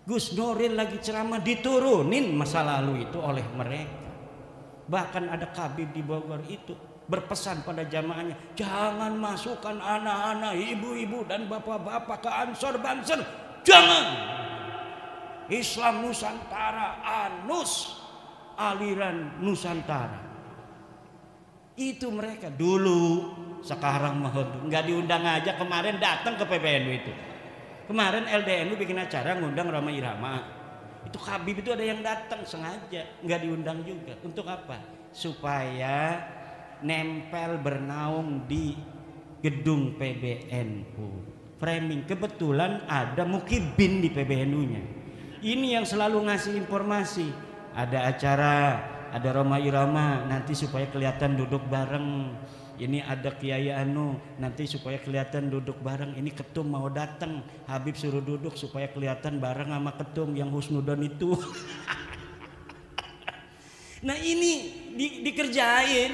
A: Gus Nuril lagi ceramah diturunin masa lalu itu oleh mereka. Bahkan ada Kabib di Bogor itu berpesan pada jamaahnya, jangan masukkan anak-anak, ibu-ibu dan bapak-bapak ke Ansor Banser. Jangan. Islam Nusantara, ANUS, aliran Nusantara. Itu mereka dulu, sekarang nggak diundang aja. Kemarin datang ke PBNU itu. Kemarin LDNU bikin acara ngundang Roma Irama. Itu Habib itu ada yang datang sengaja, nggak diundang juga. Untuk apa? Supaya nempel bernaung di gedung PBNU. Framing, kebetulan ada Mukibin di PBNU-nya. Ini yang selalu ngasih informasi. Ada acara, ada Roma Irama, nanti supaya kelihatan duduk bareng. Ini ada Kiai Anu, nanti supaya kelihatan duduk bareng. Ini ketum mau datang, Habib suruh duduk supaya kelihatan bareng sama ketum yang husnudon itu. Nah ini dikerjain.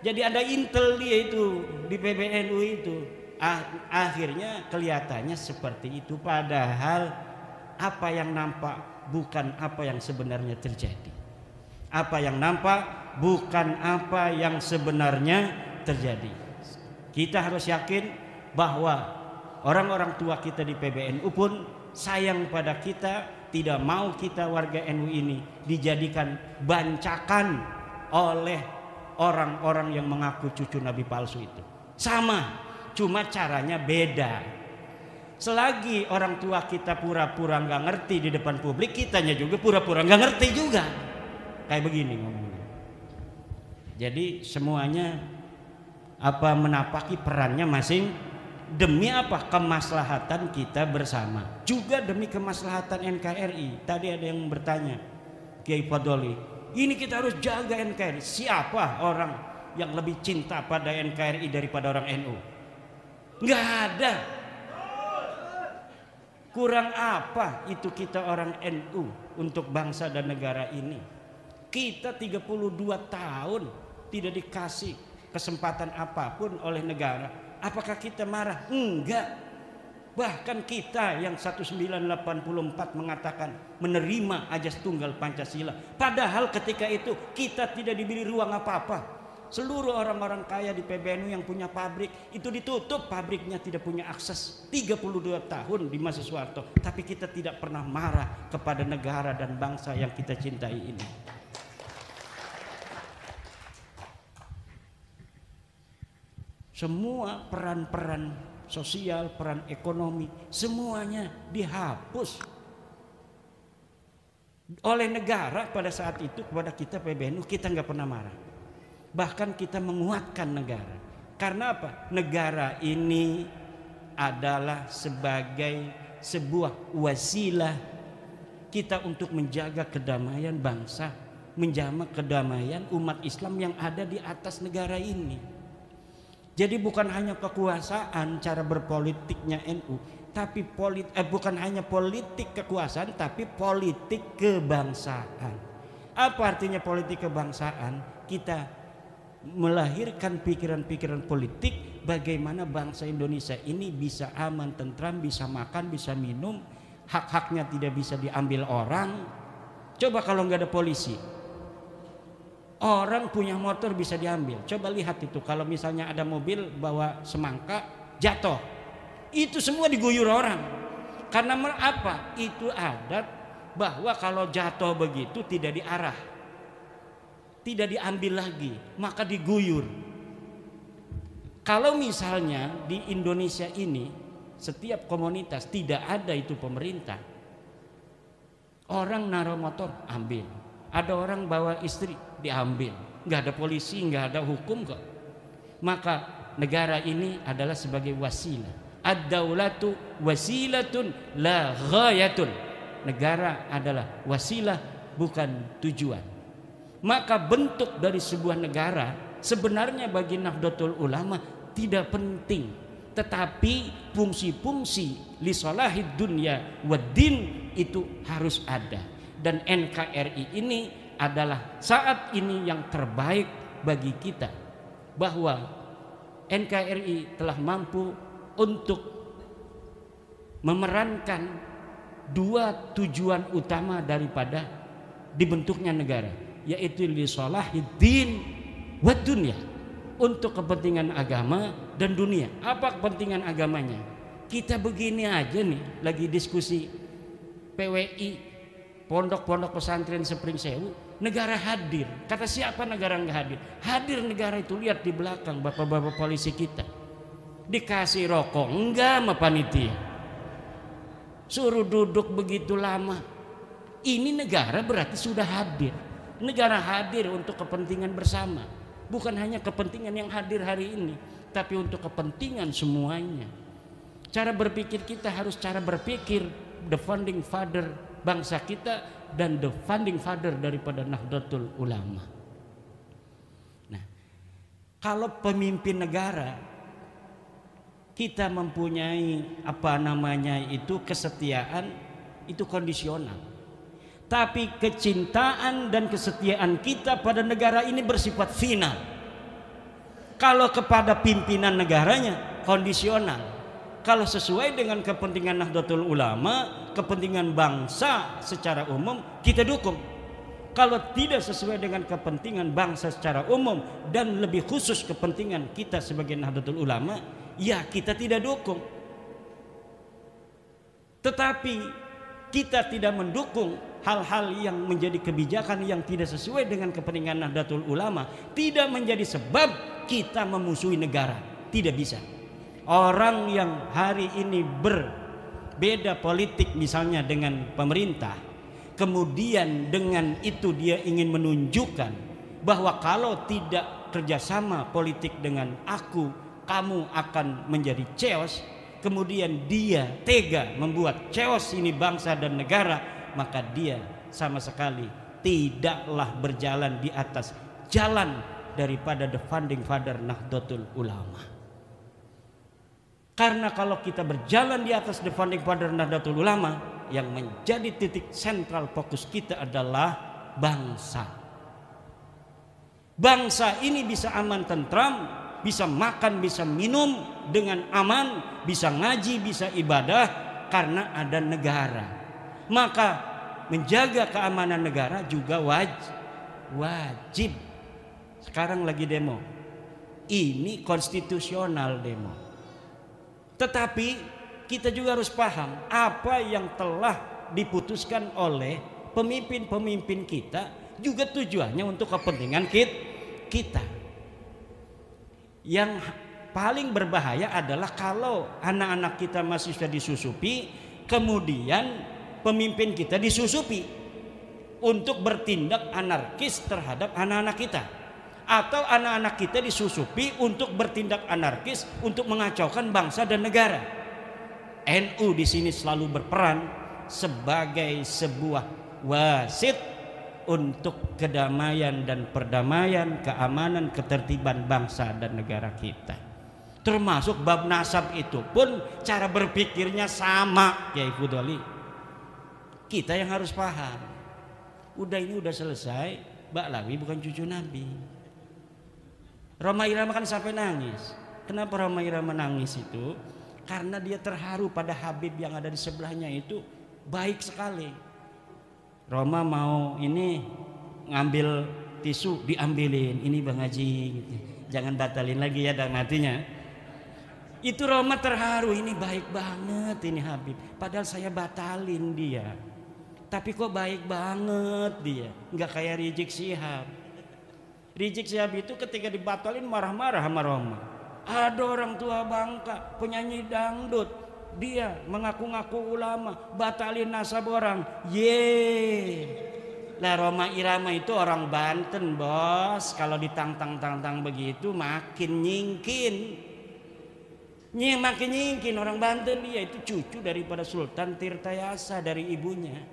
A: Jadi ada intel dia itu di PBNU itu. Akhirnya kelihatannya seperti itu. Padahal apa yang nampak bukan apa yang sebenarnya terjadi. Apa yang nampak bukan apa yang sebenarnya terjadi. Kita harus yakin bahwa orang-orang tua kita di PBNU pun sayang pada kita, tidak mau kita warga NU ini dijadikan bancakan oleh orang-orang yang mengaku cucu Nabi palsu itu. Sama, cuma caranya beda. Selagi orang tua kita pura-pura nggak ngerti di depan publik, kitanya juga pura-pura nggak ngerti juga. Kayak begini ngomongnya. Jadi semuanya apa menapaki perannya masing demi apa? Kemaslahatan kita bersama. Juga demi kemaslahatan NKRI. Tadi ada yang bertanya, Kiai Fadoli, ini kita harus jaga NKRI. Siapa orang yang lebih cinta pada NKRI daripada orang NU? Nggak ada. Kurang apa itu kita orang NU untuk bangsa dan negara ini? Kita 32 tahun tidak dikasih kesempatan apapun oleh negara. Apakah kita marah? Enggak. Bahkan kita yang 1984 mengatakan menerima ajas tunggal Pancasila. Padahal ketika itu kita tidak diberi ruang apa-apa. Seluruh orang-orang kaya di PBNU yang punya pabrik itu ditutup, pabriknya tidak punya akses. 32 tahun di masa Soeharto. Tapi kita tidak pernah marah kepada negara dan bangsa yang kita cintai ini. Semua peran-peran sosial, peran ekonomi, semuanya dihapus oleh negara pada saat itu kepada kita PBNU. Kita nggak pernah marah, bahkan kita menguatkan negara. Karena apa? Negara ini adalah sebagai sebuah wasilah kita untuk menjaga kedamaian bangsa, menjaga kedamaian umat Islam yang ada di atas negara ini. Jadi bukan hanya kekuasaan cara berpolitiknya NU, tapi bukan hanya politik kekuasaan, tapi politik kebangsaan. Apa artinya politik kebangsaan? Kita melahirkan pikiran-pikiran politik bagaimana bangsa Indonesia ini bisa aman, tentram, bisa makan, bisa minum, hak-haknya tidak bisa diambil orang. Coba kalau nggak ada polisi, orang punya motor bisa diambil. Coba lihat itu, kalau misalnya ada mobil bawa semangka jatuh, itu semua diguyur orang. Karena apa? Itu adat bahwa kalau jatuh begitu tidak diarah. tidak diambil lagi, maka diguyur. Kalau misalnya di Indonesia ini setiap komunitas tidak ada itu pemerintah, orang naruh motor ambil, ada orang bawa istri diambil, nggak ada polisi, nggak ada hukum kok. Maka negara ini adalah sebagai wasilah. Ad-daulatu wasilatun la ghayatun. Negara adalah wasilah, bukan tujuan. Maka bentuk dari sebuah negara sebenarnya bagi Nahdlatul Ulama tidak penting, tetapi fungsi-fungsi li salahid dunya wad din itu harus ada. Dan NKRI ini adalah saat ini yang terbaik bagi kita, bahwa NKRI telah mampu untuk memerankan dua tujuan utama daripada dibentuknya negara, yaitu li salahiddin wad dunya, untuk kepentingan agama dan dunia. Apa kepentingan agamanya? Kita begini aja nih lagi diskusi PWI, pondok-pondok pesantren Spring Sewu, negara hadir. Kata siapa negara nggak hadir? Hadir negara itu, lihat di belakang bapak-bapak polisi kita. Dikasih rokok enggak sama panitia, suruh duduk begitu lama. Ini negara berarti sudah hadir. Negara hadir untuk kepentingan bersama, bukan hanya kepentingan yang hadir hari ini, tapi untuk kepentingan semuanya. Cara berpikir kita harus cara berpikir the founding father bangsa kita dan the founding father daripada Nahdlatul Ulama. Nah, kalau pemimpin negara kita mempunyai kesetiaan, itu kondisional. Tapi kecintaan dan kesetiaan kita pada negara ini bersifat final. Kalau kepada pimpinan negaranya kondisional. Kalau sesuai dengan kepentingan Nahdlatul Ulama, kepentingan bangsa secara umum, kita dukung. Kalau tidak sesuai dengan kepentingan bangsa secara umum dan lebih khusus kepentingan kita sebagai Nahdlatul Ulama, ya kita tidak dukung. Tetapi kita tidak mendukung hal-hal yang menjadi kebijakan yang tidak sesuai dengan kepentingan Nahdlatul Ulama, tidak menjadi sebab kita memusuhi negara. Tidak bisa. Orang yang hari ini berbeda politik misalnya dengan pemerintah, kemudian dengan itu dia ingin menunjukkan bahwa kalau tidak kerjasama politik dengan aku, kamu akan menjadi chaos, kemudian dia tega membuat chaos ini bangsa dan negara, maka dia sama sekali tidaklah berjalan di atas jalan daripada the founding father Nahdlatul Ulama. Karena kalau kita berjalan di atas the founding father Nahdlatul Ulama, yang menjadi titik sentral fokus kita adalah bangsa. Bangsa ini bisa aman tentram, bisa makan, bisa minum dengan aman, bisa ngaji, bisa ibadah karena ada negara. Maka menjaga keamanan negara juga wajib. Sekarang lagi demo. Ini konstitusional demo. Tetapi kita juga harus paham apa yang telah diputuskan oleh pemimpin-pemimpin kita juga tujuannya untuk kepentingan kita. Yang paling berbahaya adalah kalau anak-anak kita masih sudah disusupi, kemudian pemimpin kita disusupi untuk bertindak anarkis terhadap anak-anak kita, atau anak-anak kita disusupi untuk bertindak anarkis untuk mengacaukan bangsa dan negara. NU di sini selalu berperan sebagai sebuah wasit untuk kedamaian dan perdamaian, keamanan, ketertiban bangsa dan negara kita. Termasuk bab nasab itu pun cara berpikirnya sama, Kiai Fudoli. Kita yang harus paham. Ini udah selesai, Mbak Lawi bukan cucu Nabi. Rhoma Irama kan sampai nangis. Kenapa Rhoma Irama nangis itu? Karena dia terharu pada Habib yang ada di sebelahnya itu baik sekali. Rhoma mau ini ngambil tisu, diambilin. Ini Bang Haji gitu. Jangan batalin lagi ya dalam hatinya. Itu Rhoma terharu, ini baik banget ini Habib. Padahal saya batalin dia. Tapi kok baik banget dia. Enggak kayak Rizik Syihab. Rizik Syihab itu ketika dibatalin marah-marah sama Roma. Ada orang tua Bangka, penyanyi dangdut, dia mengaku-ngaku ulama, batalin nasab orang. Lah Roma Irama itu orang Banten, bos. Kalau ditantang-tantang begitu makin nyingkin. Makin nyingkin orang Banten, dia itu cucu daripada Sultan Tirtayasa dari ibunya.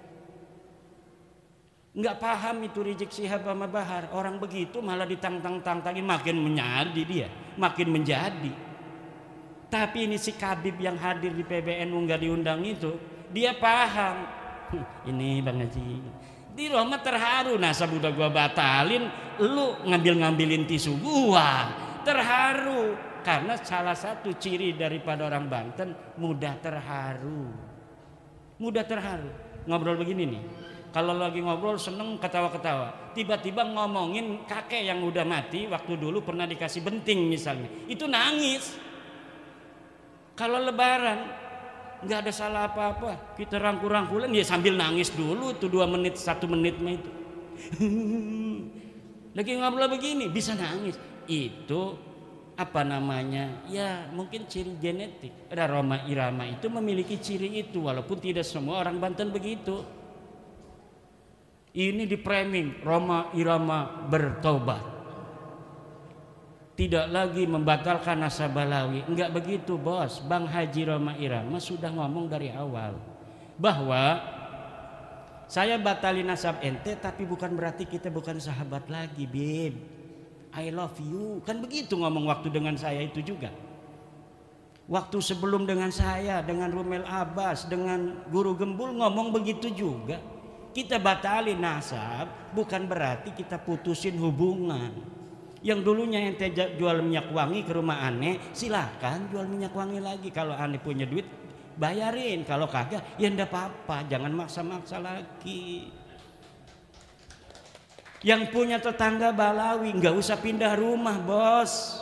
A: Nggak paham itu Rizik Syihab sama Bahar. Orang begitu malah ditantang-tantangin, makin menjadi dia, makin menjadi. Tapi ini si Kabib yang hadir di PBNU nggak diundang itu, dia paham. Ini Bang Haji, di Roma terharu, nasab udah gua batalin, lu ngambilin tisu gua. Terharu karena salah satu ciri daripada orang Banten mudah terharu. Mudah terharu. Ngobrol begini nih. Kalau lagi ngobrol seneng ketawa-ketawa, tiba-tiba ngomongin kakek yang udah mati waktu dulu pernah dikasih benting misalnya, itu nangis. Kalau lebaran nggak ada salah apa-apa, kita rangkul-rangkulan ya sambil nangis dulu tuh 2 menit 1 menit mah itu. Lagi ngobrol begini bisa nangis. Itu apa namanya? Ya mungkin ciri genetik. Ada Roma Irama itu memiliki ciri itu, walaupun tidak semua orang Banten begitu. Ini di framing Roma Irama bertobat, tidak lagi membatalkan nasab Balawi. Enggak begitu bos. Bang Haji Roma Irama sudah ngomong dari awal bahwa saya batalin nasab ente, tapi bukan berarti kita bukan sahabat lagi, Bib. I love you, kan begitu ngomong waktu dengan saya itu juga. Waktu sebelum dengan saya, dengan Rumel Abbas, dengan Guru Gembul ngomong begitu juga. Kita batalin nasab bukan berarti kita putusin hubungan. Yang dulunya ente jual minyak wangi ke rumah Ane, silakan jual minyak wangi lagi. Kalau Ane punya duit bayarin, kalau kagak ya ndak apa-apa, jangan maksa-maksa lagi. Yang punya tetangga Balawi nggak usah pindah rumah bos.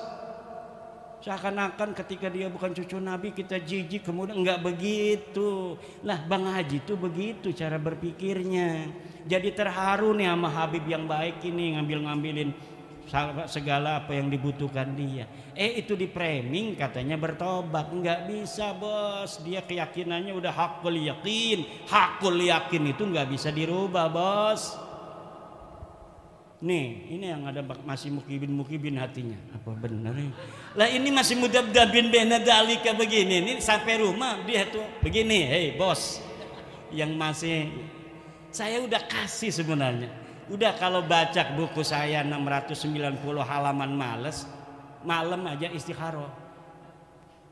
A: Seakan-akan ketika dia bukan cucu Nabi kita jijik, kemudian enggak begitu. Lah Bang Haji itu begitu cara berpikirnya. Jadi terharu nih sama Habib yang baik ini, ngambilin segala apa yang dibutuhkan dia. Itu di framing katanya bertobat. Enggak bisa bos, dia keyakinannya udah hakul yakin. Hakul yakin itu enggak bisa dirubah bos. Nih, ini yang ada masih mukibin hatinya. Apa benar ya? Lah ini masih mudabdabin bena dalika begini. Ini sampai rumah dia tuh begini. Hei bos, yang masih saya udah kasih sebenarnya. Udah kalau baca buku saya 690 halaman males, malam aja istikharah.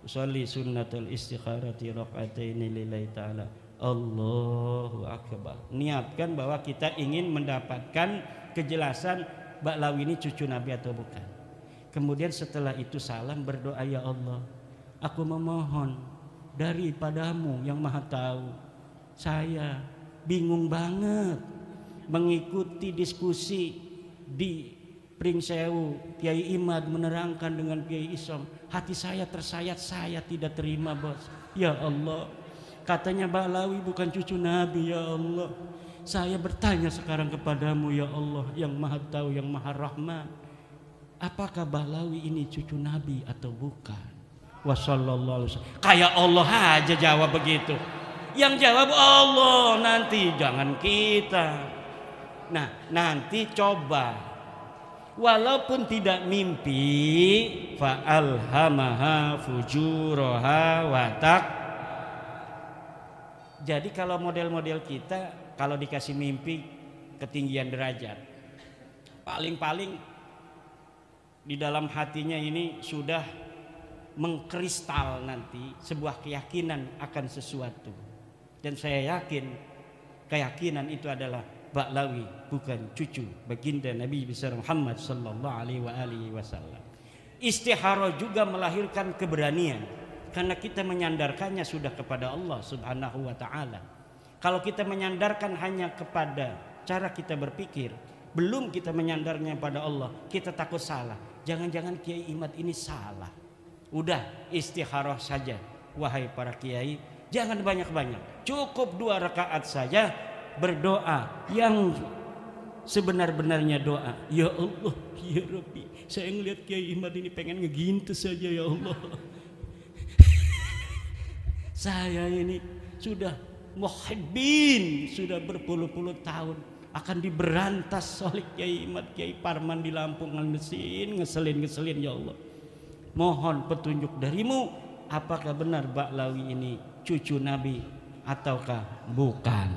A: Sholli sunnatul istikharati raqataini lillahi ta'ala. Allahu akbar. Niatkan bahwa kita ingin mendapatkan kejelasan Ba'lawi ini cucu Nabi atau bukan. Kemudian setelah itu salam berdoa, ya Allah, aku memohon daripadamu yang maha tahu. Saya bingung banget mengikuti diskusi di Pringsewu. Kiai Imad menerangkan dengan Kiai Isom. Hati saya tersayat, saya tidak terima bos. Ya Allah, katanya Ba'lawi bukan cucu Nabi, ya Allah. Saya bertanya sekarang kepadamu ya Allah yang maha tahu, yang maha rahman. Apakah Ba'lawi ini cucu Nabi atau bukan? Wassallallahu. Kayak Allah aja jawab begitu. Yang jawab Allah, nanti jangan kita. Nah nanti coba. Walaupun tidak mimpi, fa'alhamaha fujuraha watak. Jadi kalau model-model kita, kalau dikasih mimpi ketinggian derajat, paling-paling di dalam hatinya ini sudah mengkristal nanti sebuah keyakinan akan sesuatu. Dan saya yakin keyakinan itu adalah Ba'lawi bukan cucu baginda Nabi besar Muhammad sallallahu alaihi wasallam. Istikharah juga melahirkan keberanian karena kita menyandarkannya sudah kepada Allah Subhanahu wa taala. Kalau kita menyandarkan hanya kepada cara kita berpikir, belum kita menyandarnya pada Allah, kita takut salah. Jangan-jangan Kiai Imad ini salah. Udah istikharah saja, wahai para kiai, jangan banyak-banyak. Cukup 2 rakaat saja berdoa yang sebenar-benarnya doa. Ya Allah, ya Rabbi, saya ngelihat Kiai Imad ini pengen ngegintes saja ya Allah. Saya ini sudah muhibbin, sudah berpuluh-puluh tahun akan diberantas oleh Kiai Imad, Kiai Parman di Lampung, ngeselin ya Allah. Mohon petunjuk darimu, apakah benar Baklawi ini cucu Nabi ataukah bukan?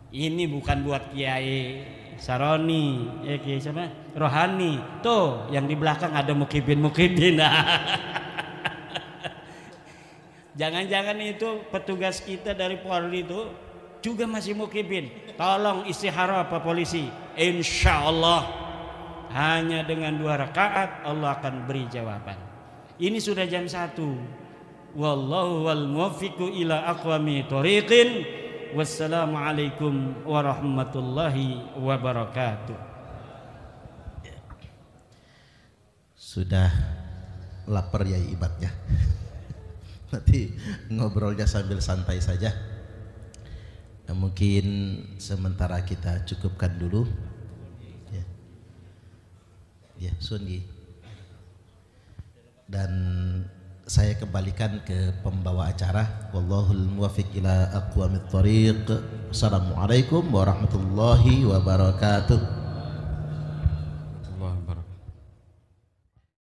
A: Ini bukan buat Kiai Saroni, Kiai siapa? Rohani. Tuh yang di belakang ada mukibin. Jangan-jangan itu petugas kita dari Polri itu juga masih mukibin. Tolong istikharah Pak Polisi. Insya Allah hanya dengan 2 rakaat Allah akan beri jawaban. Ini sudah jam 1. Wallahu wal muwaffiqu ila aqwami thoriqin. Wassalamualaikum warahmatullahi wabarakatuh.
B: Sudah lapar ya ibadnya. Nanti ngobrolnya sambil santai saja. Mungkin sementara kita cukupkan dulu. Ya, Sungi. Dan saya kembalikan ke pembawa acara. Wallahul muwaffiq ila aqwamit thoriq. Assalamualaikum warahmatullahi wabarakatuh.